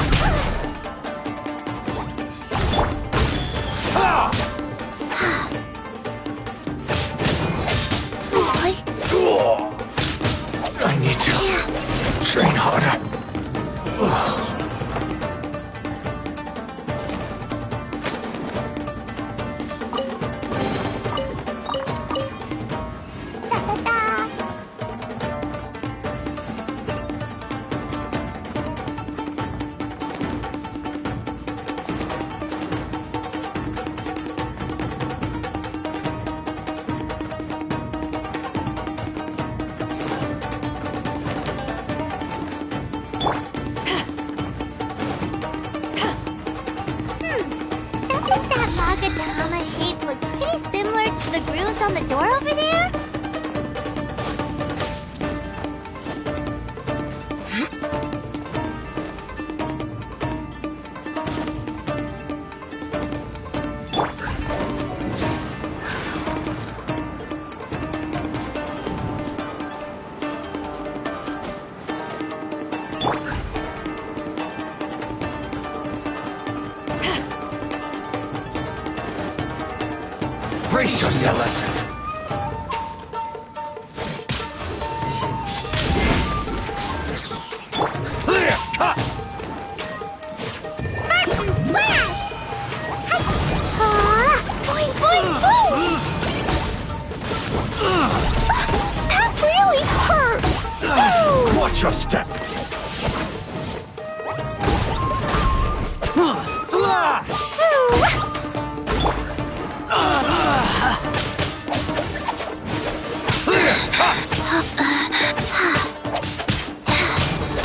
I need to train harder. Doesn't that Magatama shape look pretty similar to the grooves on the door over there? Brace yourselves. Clear cut! Spartan blast! Boing, boing, boing! That really hurt! Watch your step. Slash! Clear cut!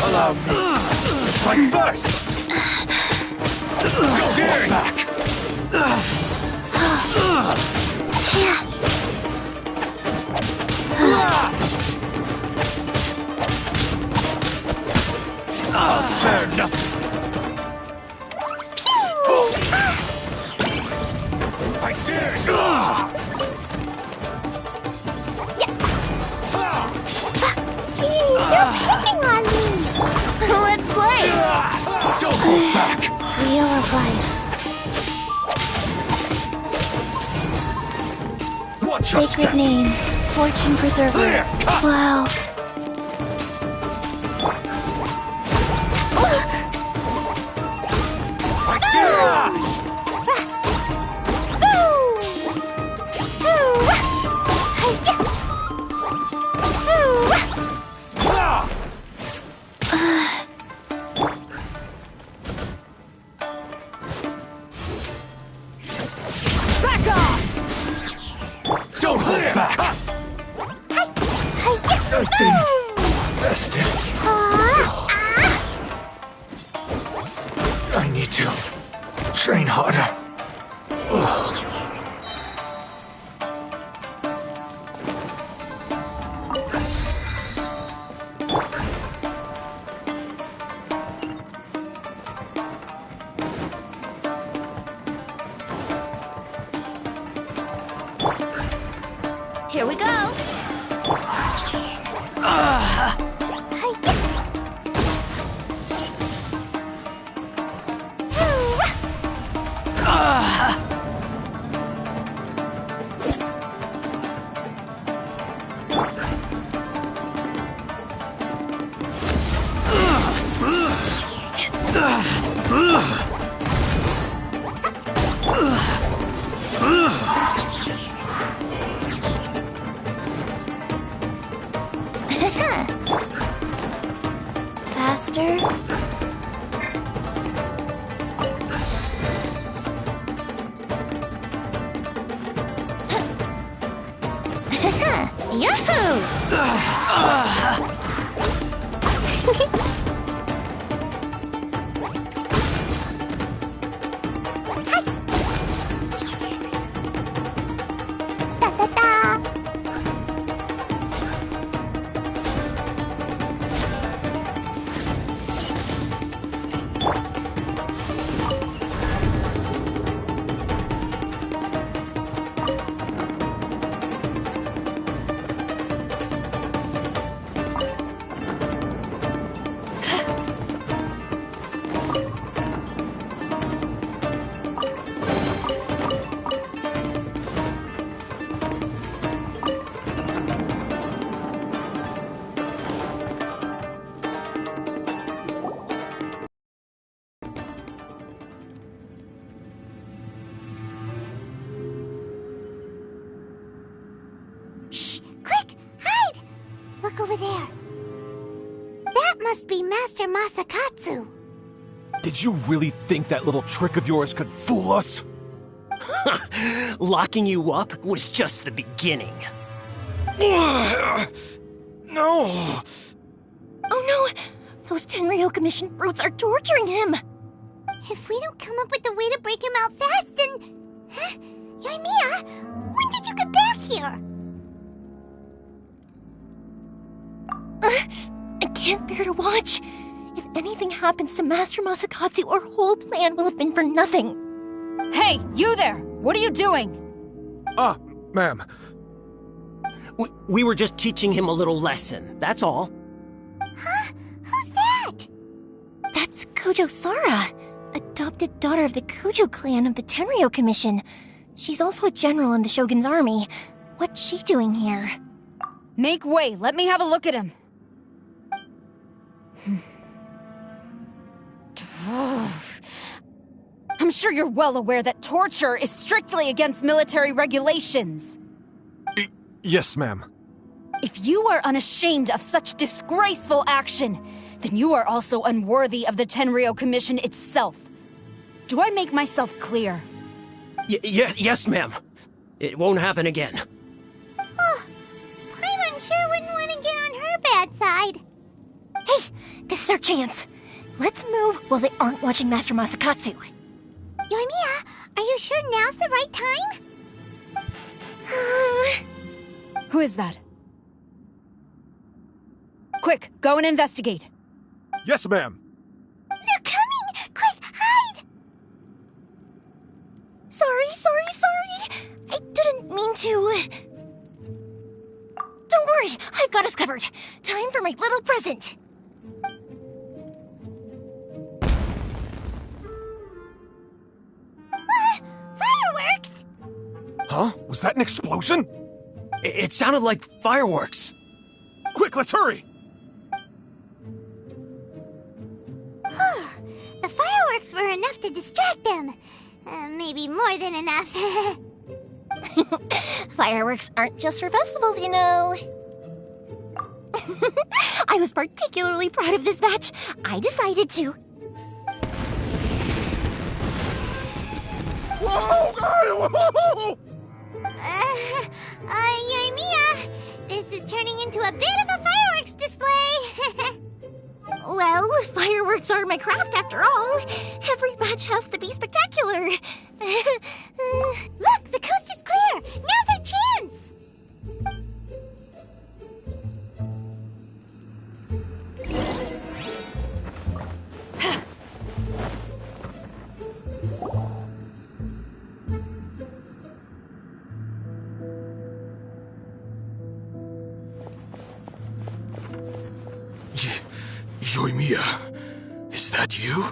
Allow me to strike first. Don't dare back. I'll spare nothing. I dare you. Gee, you're picking on me! Let's play. Don't hold back. Wheel of life. Watch your Sacred step. name. Fortune preserver. Clear cut. Wow. I dare you. Back off! Don't hold back. I've been bested. I need to train harder. Here we go. Faster. Yahoo! Shh! Quick! Hide! Look over there. That must be Master Masakatsu. Did you really think that little trick of yours could fool us? Locking you up was just the beginning. No! Oh no! Those Tenryo Commission brutes are torturing him! If we don't come up with a way to break him out fast, then... Huh? Yoimiya, when did you get back here? I can't bear to watch. If anything happens to Master Masakatsu, our whole plan will have been for nothing. Hey, you there! What are you doing? Ma'am. We were just teaching him a little lesson, that's all. Huh? Who's that? That's Kujo Sara, adopted daughter of the Kujo clan of the Tenryo Commission. She's also a general in the Shogun's army. What's she doing here? Make way, let me have a look at him. I'm sure you're well aware that torture is strictly against military regulations. Yes, ma'am. If you are unashamed of such disgraceful action, then you are also unworthy of the Tenryo Commission itself. Do I make myself clear? Yes, ma'am. It won't happen again. Oh, Paimon sure wouldn't want to get on her bad side. Hey, this is our chance. Let's move while they aren't watching Master Masakatsu. Yoimiya, are you sure now's the right time? Who is that? Quick, go and investigate. Yes, ma'am. They're coming! Quick, hide! Sorry. I didn't mean to. Don't worry, I've got us covered. Time for my little present. Fireworks! Huh? Was that an explosion? It sounded like fireworks. Quick, let's hurry! The fireworks were enough to distract them. Maybe more than enough. Fireworks aren't just for festivals, you know. I was particularly proud of this batch. I decided to. Whoa! Yoimiya, this is turning into a bit of a fireworks display. Well, fireworks are my craft after all. Every batch has to be spectacular. Look, the coast is clear. Now's our chance. Yoimiya, is that you?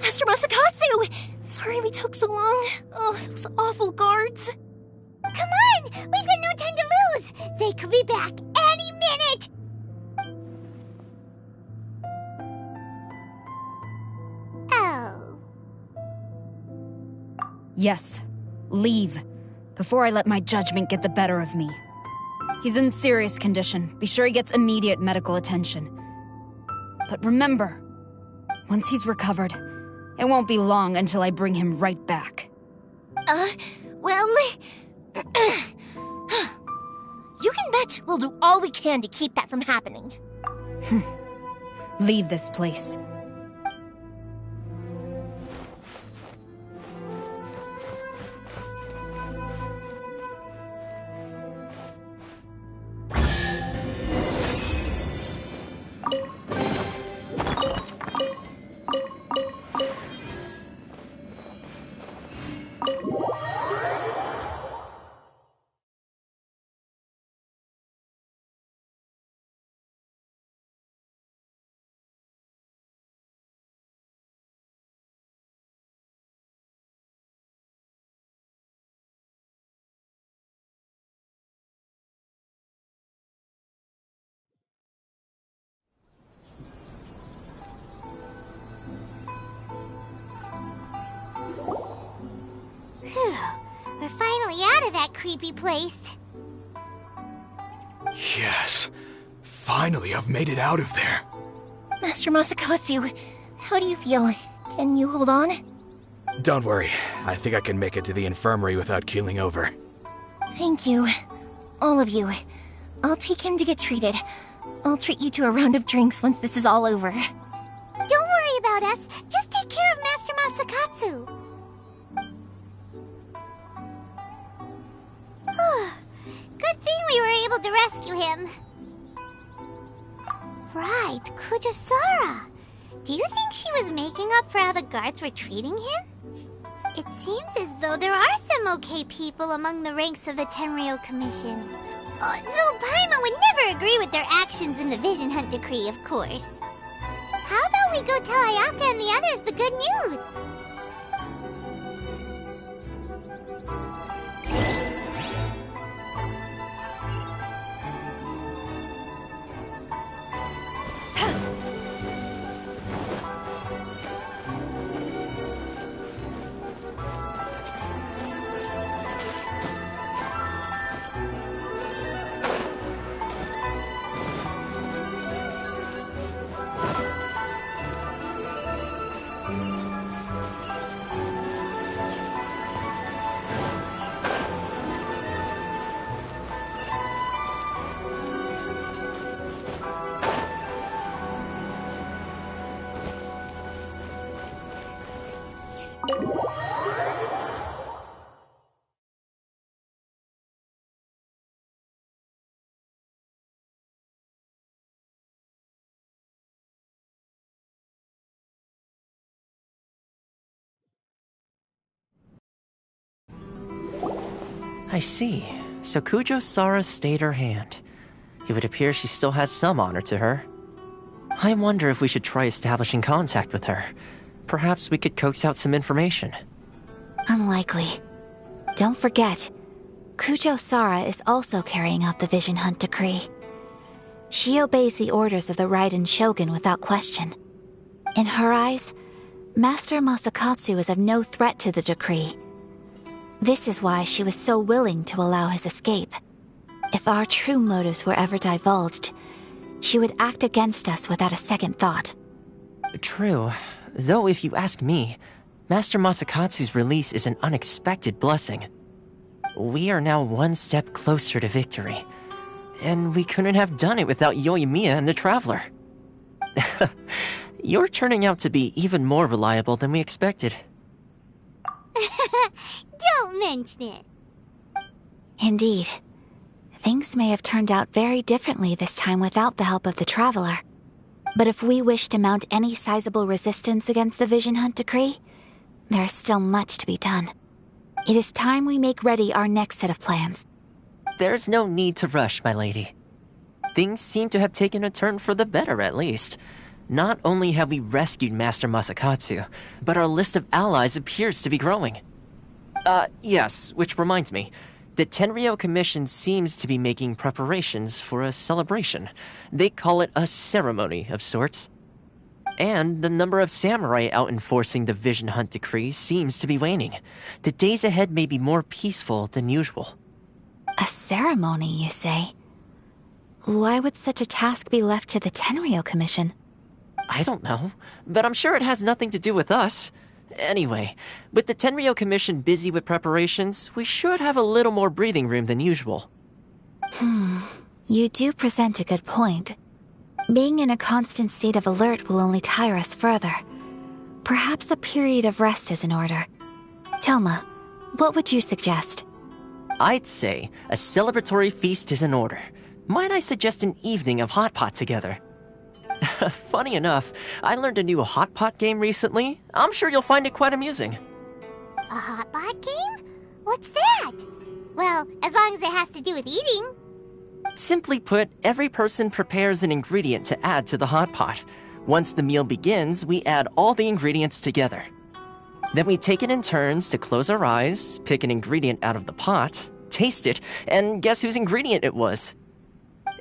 Master Masakatsu! Sorry we took so long. Oh, those awful guards. Come on! We've got no time to lose! They could be back any minute! Yes, leave, before I let my judgment get the better of me. He's in serious condition. Be sure he gets immediate medical attention. But remember, once he's recovered, it won't be long until I bring him right back. Well... You can bet we'll do all we can to keep that from happening. Leave this place. We're finally out of that creepy place. Yes. Finally, I've made it out of there. Master Masakatsu, how do you feel? Can you hold on? Don't worry. I think I can make it to the infirmary without keeling over. Thank you. All of you. I'll take him to get treated. I'll treat you to a round of drinks once this is all over. Don't worry about us. Just take care of Master Masakatsu. Good thing we were able to rescue him. Right, Kujosara. Do you think she was making up for how the guards were treating him? It seems as though there are some okay people among the ranks of the Tenryou Commission. Though Paimon would never agree with their actions in the Vision Hunt Decree, of course. How about we go tell Ayaka and the others the good news? I see. So Kujo-Sara stayed her hand. It would appear she still has some honor to her. I wonder if we should try establishing contact with her. Perhaps we could coax out some information. Unlikely. Don't forget, Kujo-Sara is also carrying out the Vision Hunt Decree. She obeys the orders of the Raiden Shogun without question. In her eyes, Master Masakatsu is of no threat to the decree. This is why she was so willing to allow his escape. If our true motives were ever divulged, she would act against us without a second thought. True. Though if you ask me, Master Masakatsu's release is an unexpected blessing. We are now one step closer to victory. And we couldn't have done it without Yoimiya and the Traveler. You're turning out to be even more reliable than we expected. Don't mention it. Indeed. Things may have turned out very differently this time without the help of the Traveler. But if we wish to mount any sizable resistance against the Vision Hunt Decree, there is still much to be done. It is time we make ready our next set of plans. There's no need to rush, my lady. Things seem to have taken a turn for the better, at least. Not only have we rescued Master Masakatsu, but our list of allies appears to be growing. Yes, which reminds me. The Tenryou Commission seems to be making preparations for a celebration. They call it a ceremony of sorts. And the number of samurai out enforcing the Vision Hunt decree seems to be waning. The days ahead may be more peaceful than usual. A ceremony, you say? Why would such a task be left to the Tenryo Commission? I don't know, but I'm sure it has nothing to do with us. Anyway, with the Tenryo Commission busy with preparations, we should have a little more breathing room than usual. You do present a good point. Being in a constant state of alert will only tire us further. Perhaps a period of rest is in order. Toma, what would you suggest? I'd say a celebratory feast is in order. Might I suggest an evening of hot pot together? Funny enough, I learned a new hot pot game recently. I'm sure you'll find it quite amusing. A hot pot game? What's that? Well, as long as it has to do with eating. Simply put, every person prepares an ingredient to add to the hot pot. Once the meal begins, we add all the ingredients together. Then we take it in turns to close our eyes, pick an ingredient out of the pot, taste it, and guess whose ingredient it was.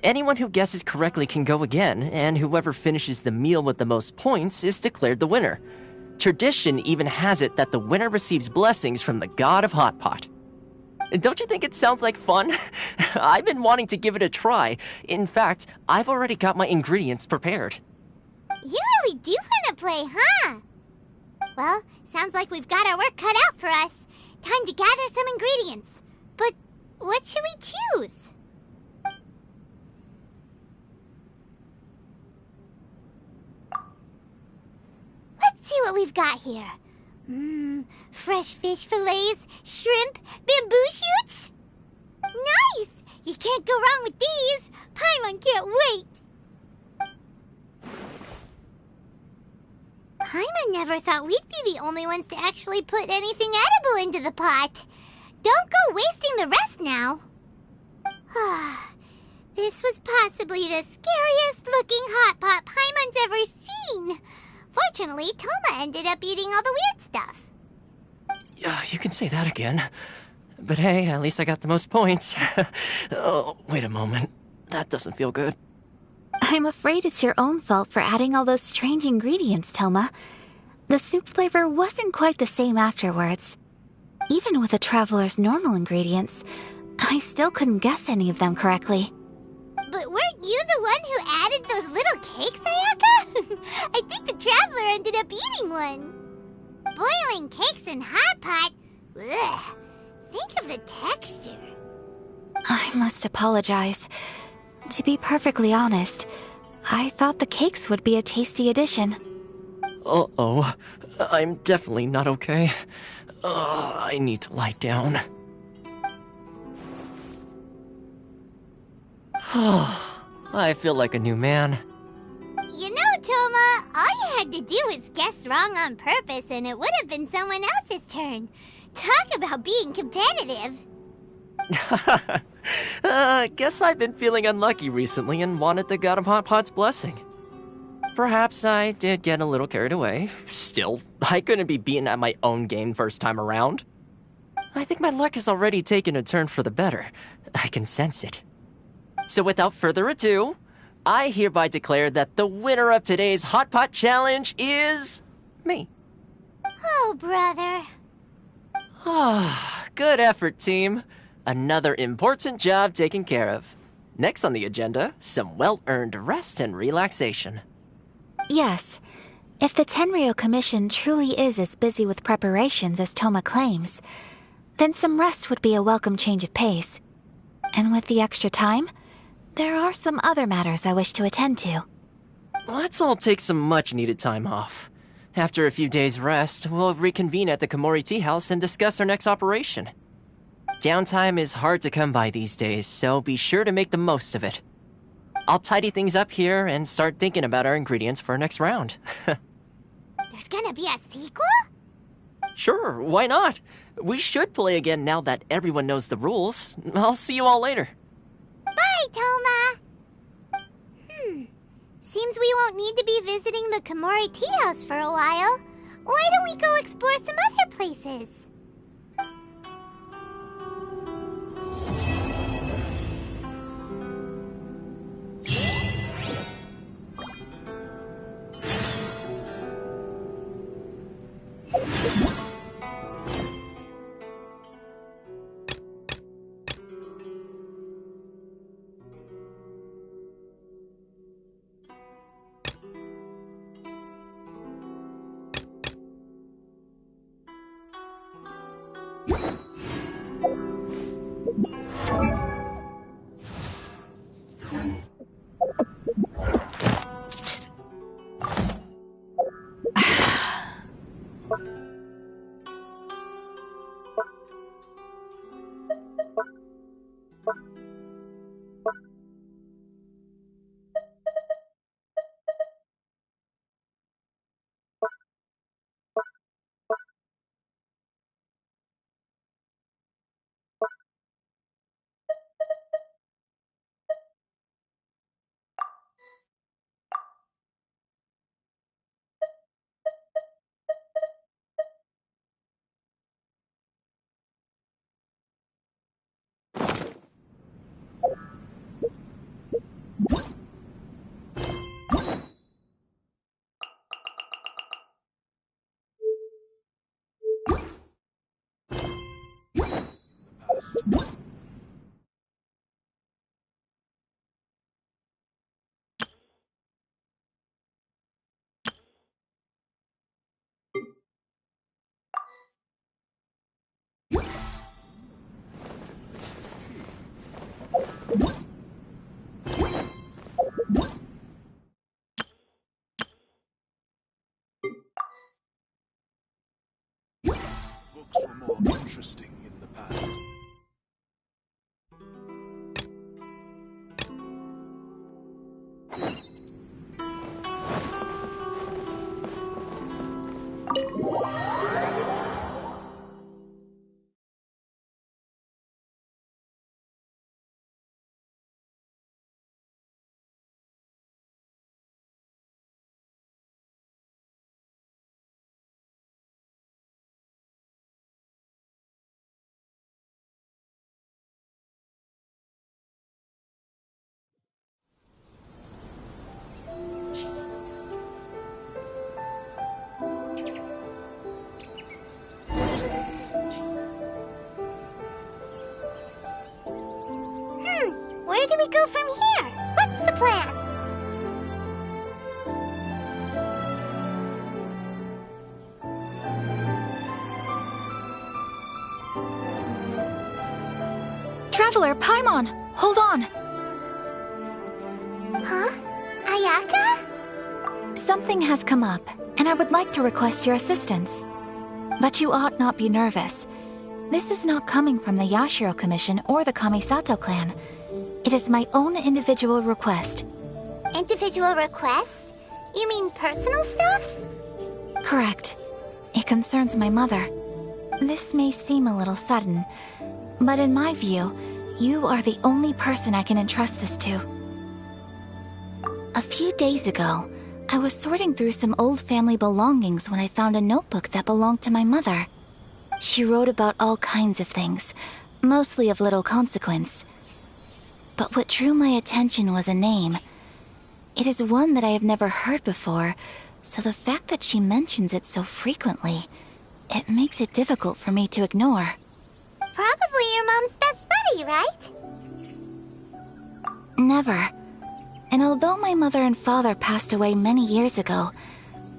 Anyone who guesses correctly can go again, and whoever finishes the meal with the most points is declared the winner. Tradition even has it that the winner receives blessings from the god of hot pot. Don't you think it sounds like fun? I've been wanting to give it a try. In fact, I've already got my ingredients prepared. You really do want to play, huh? Well, sounds like we've got our work cut out for us. Time to gather some ingredients. But what should we choose? Let's see what we've got here. Fresh fish fillets, shrimp, bamboo shoots. Nice! You can't go wrong with these. Paimon can't wait. Paimon never thought we'd be the only ones to actually put anything edible into the pot. Don't go wasting the rest now. This was possibly the scariest looking hot pot Paimon's ever seen. Fortunately, Toma ended up eating all the weird stuff. You can say that again. But hey, at least I got the most points. Oh, wait a moment. That doesn't feel good. I'm afraid it's your own fault for adding all those strange ingredients, Toma. The soup flavor wasn't quite the same afterwards. Even with a traveler's normal ingredients, I still couldn't guess any of them correctly. But weren't you the one who added those little cakes, Ayaka? I think the traveler ended up eating one. Boiling cakes in hot pot? Ugh. Think of the texture. I must apologize. To be perfectly honest, I thought the cakes would be a tasty addition. Uh-oh. I'm definitely not okay. I need to lie down. I feel like a new man. You know, Toma, all you had to do was guess wrong on purpose and it would have been someone else's turn. Talk about being competitive. Guess I've been feeling unlucky recently and wanted the god of hot pot's blessing. Perhaps I did get a little carried away. Still, I couldn't be beaten at my own game first time around. I think my luck has already taken a turn for the better. I can sense it. So without further ado, I hereby declare that the winner of today's Hot Pot Challenge is... me. Oh, brother. Good effort, team. Another important job taken care of. Next on the agenda, some well-earned rest and relaxation. Yes. If the Tenryo Commission truly is as busy with preparations as Toma claims, then some rest would be a welcome change of pace. And with the extra time, there are some other matters I wish to attend to. Let's all take some much-needed time off. After a few days' rest, we'll reconvene at the Komori Tea House and discuss our next operation. Downtime is hard to come by these days, so be sure to make the most of it. I'll tidy things up here and start thinking about our ingredients for our next round. There's gonna be a sequel? Sure, why not? We should play again now that everyone knows the rules. I'll see you all later. Bye, Toma! Seems we won't need to be visiting the Komori Tea House for a while. Why don't we go explore some other places? Books were more interesting in the past. Where do we go from here? What's the plan? Traveler, Paimon! Hold on! Huh? Ayaka? Something has come up, and I would like to request your assistance. But you ought not be nervous. This is not coming from the Yashiro Commission or the Kamisato clan. It is my own individual request. Individual request? You mean personal stuff? Correct. It concerns my mother. This may seem a little sudden, but in my view, you are the only person I can entrust this to. A few days ago, I was sorting through some old family belongings when I found a notebook that belonged to my mother. She wrote about all kinds of things, mostly of little consequence. But what drew my attention was a name. It is one that I have never heard before, so the fact that she mentions it so frequently, it makes it difficult for me to ignore. Probably your mom's best buddy, right? Never. And although my mother and father passed away many years ago,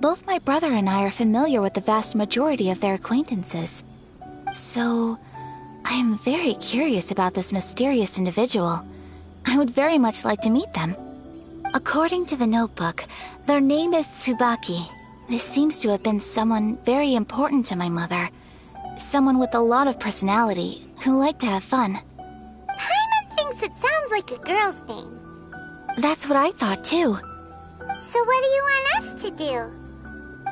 both my brother and I are familiar with the vast majority of their acquaintances. So, I am very curious about this mysterious individual. I would very much like to meet them. According to the notebook, their name is Tsubaki. This seems to have been someone very important to my mother. Someone with a lot of personality, who liked to have fun. Paimon thinks it sounds like a girl's name. That's what I thought too. So what do you want us to do?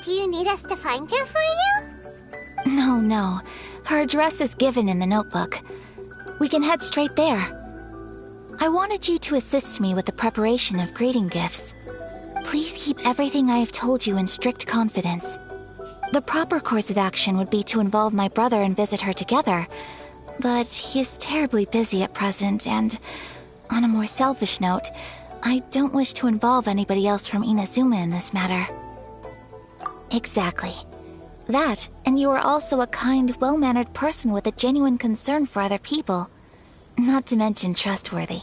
Do you need us to find her for you? No. Her address is given in the notebook. We can head straight there. I wanted you to assist me with the preparation of greeting gifts. Please keep everything I have told you in strict confidence. The proper course of action would be to involve my brother and visit her together, but he is terribly busy at present, and on a more selfish note, I don't wish to involve anybody else from Inazuma in this matter. Exactly. That, and you are also a kind, well-mannered person with a genuine concern for other people. Not to mention trustworthy.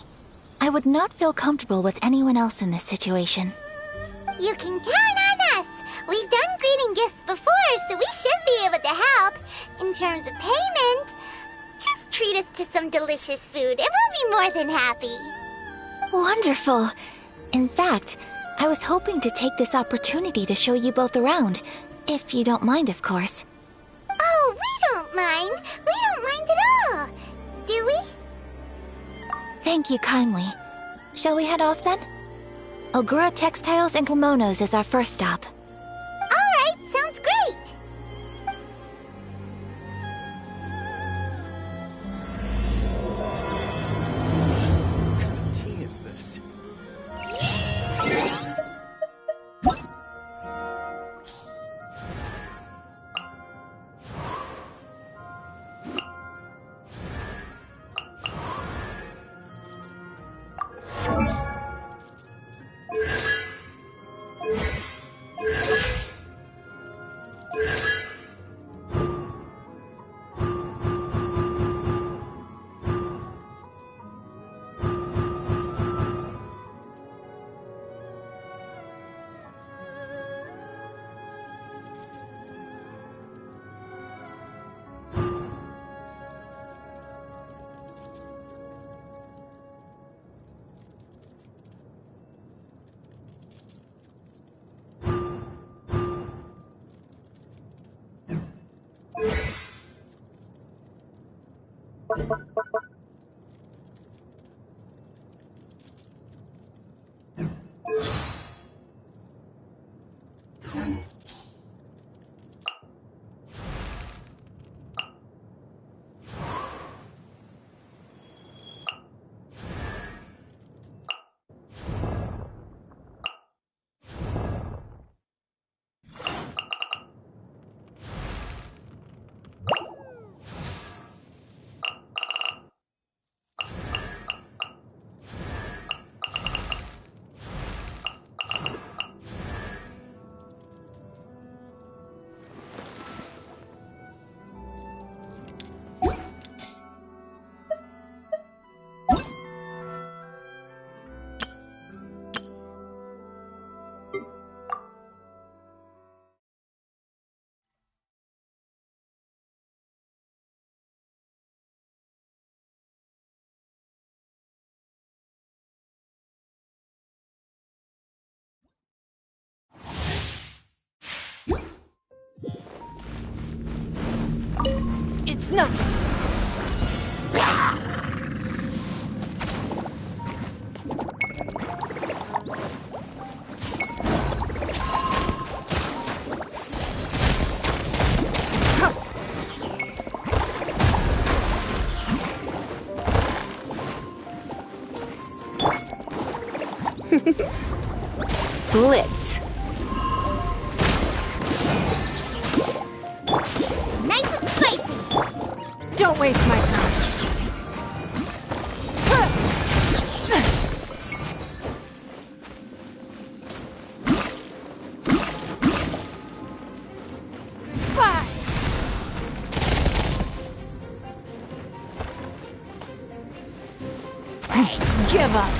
I would not feel comfortable with anyone else in this situation. You can count on us. We've done greeting gifts before, so we should be able to help. In terms of payment, just treat us to some delicious food and we'll be more than happy. Wonderful. In fact, I was hoping to take this opportunity to show you both around, if you don't mind, of course. Oh, we don't mind. We don't mind at all. Do we? Thank you kindly. Shall we head off then? Ogura Textiles and Kimonos is our first stop. Alright, sounds great. What kind of tea is this? It's nothing. Blitz. Nice and spicy. Don't waste my time. Give up.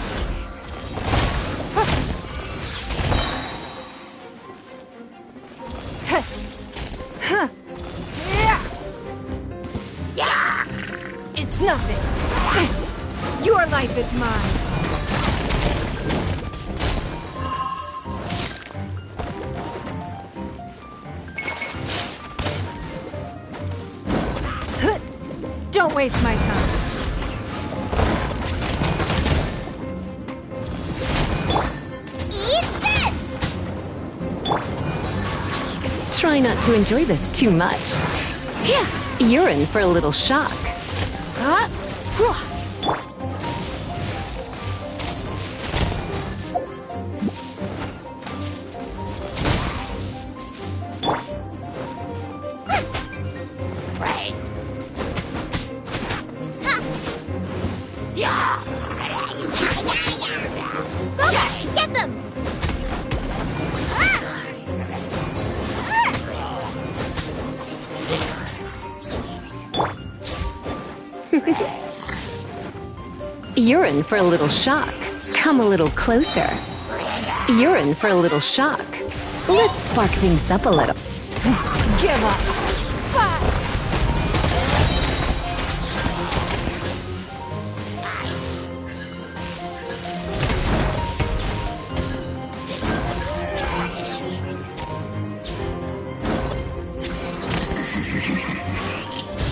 It's nothing. Your life is mine. Don't waste my time. Eat this! Try not to enjoy this too much. Yeah, you're in for a little shock. Get them! You're in for a little shock. Come a little closer. You're in for a little shock. Let's spark things up a little. Give up.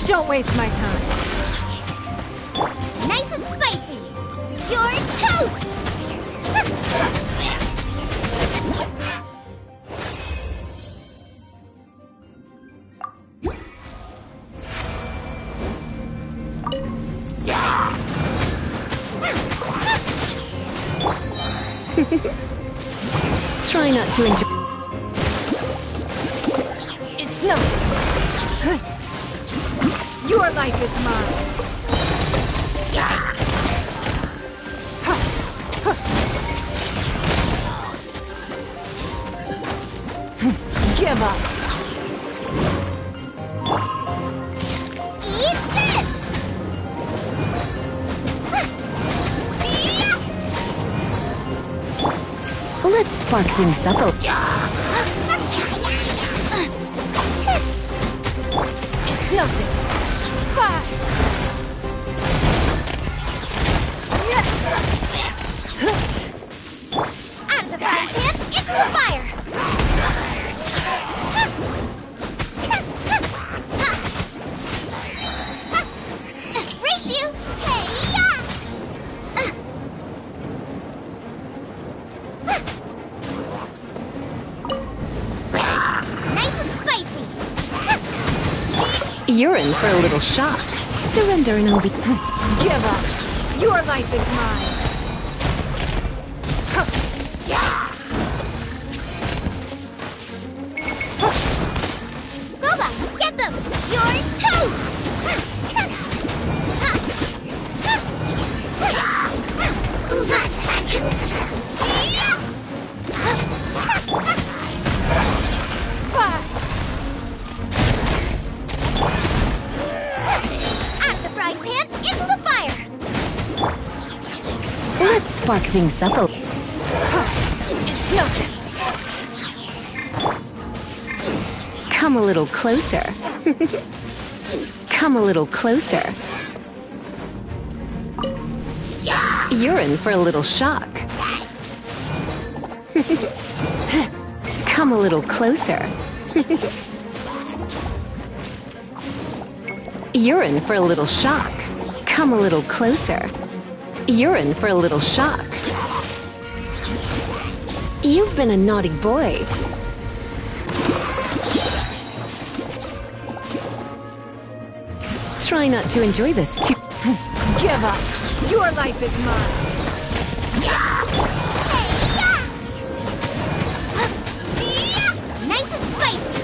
Don't waste my time. Nice and spicy. You're toast! Try not to enjoy. It's nothing. Your life is mine. Give up. Eat this! Let's spark things up a little. It's nothing. Out of the frying pan, into the fire! Race you! Hey-ya! Nice and spicy! You're in for a little shock. Surrender and I'll be. Give up. Your life is mine. Boba, get them! You're toast! Out of the frying pan, into the fire! Let's spark things up a little. It's nothing. Come a little closer. Come a little closer. You're in for a little shock. Come a little closer. You're in for a little shock. Come a little closer. You're in for a little shock. You've been a naughty boy. Try not to enjoy this too. Give up. Your life is mine. Nice and spicy!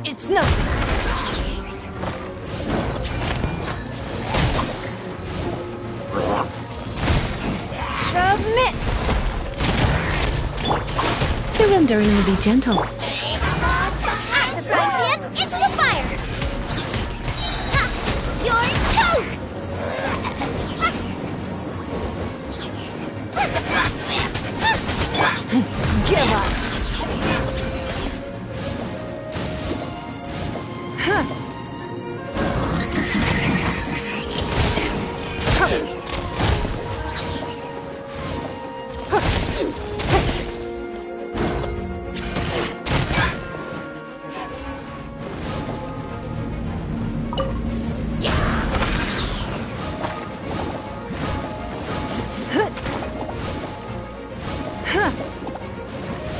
It's nothing. Submit! Surrender and I'll be gentle. Out of the frying pan, into the fire! You're toast! Give up.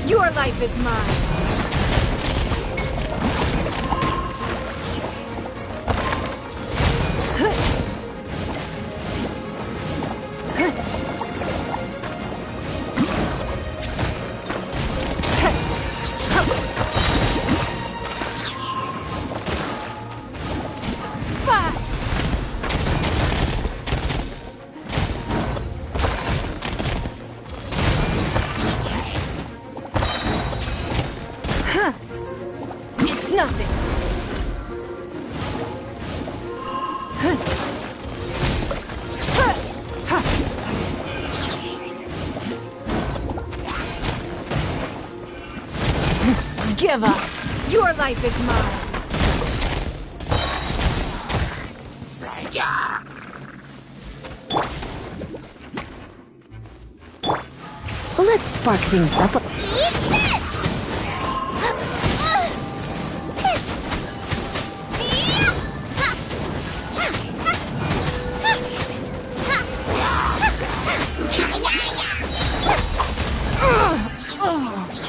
Your life is mine. Give up! Your life is mine! Let's spark things up.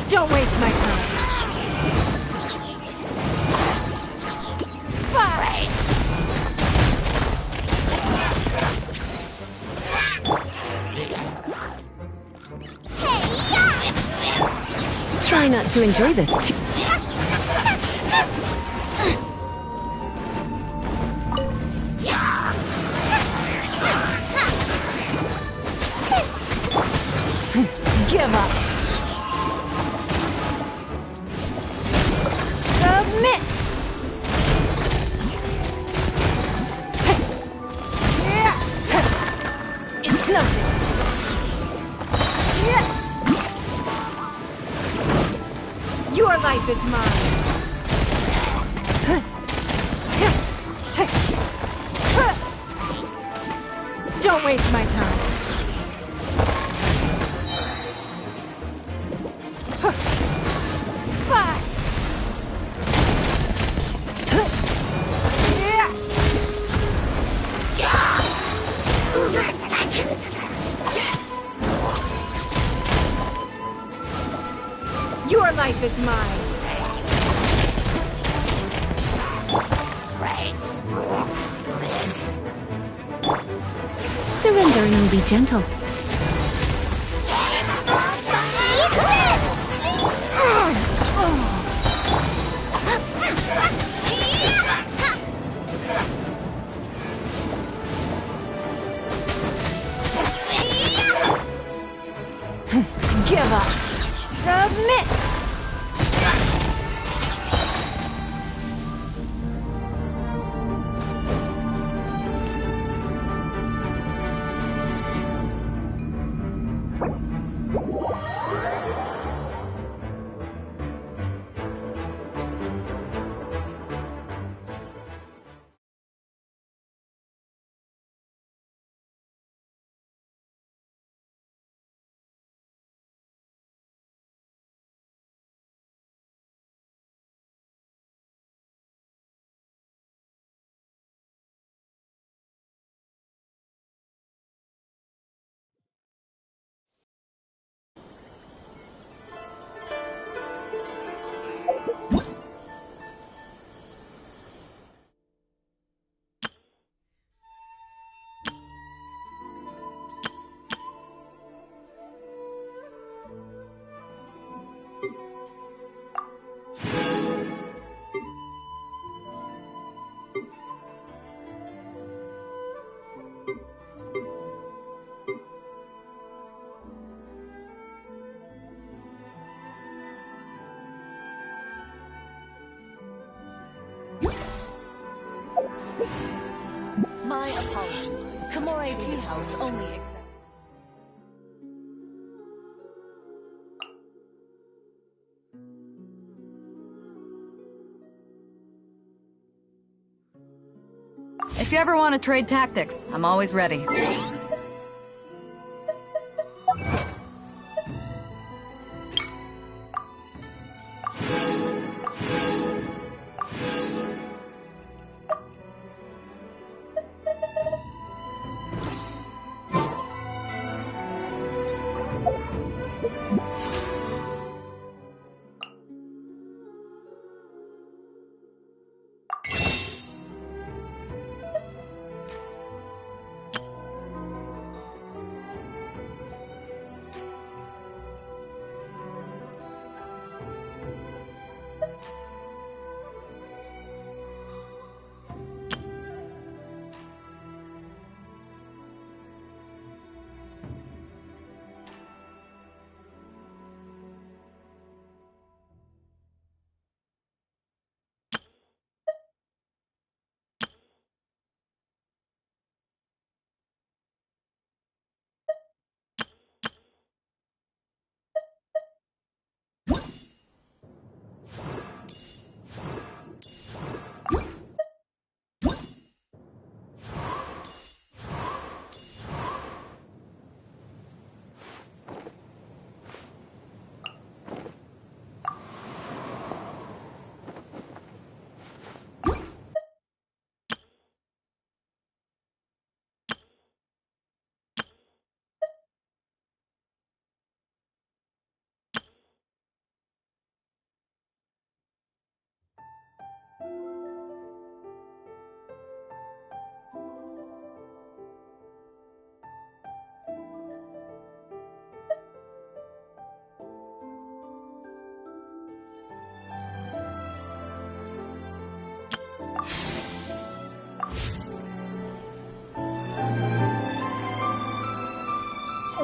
Don't waste my time. Try not to enjoy this too. Give up. Submit. It's nothing. Your life is mine. Don't waste my time. Your life is mine. Surrender and be gentle. Give up. Submit. My apologies. Kamore Tea House only accepts. If you ever want to trade tactics, I'm always ready.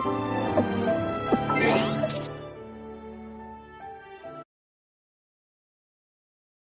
you.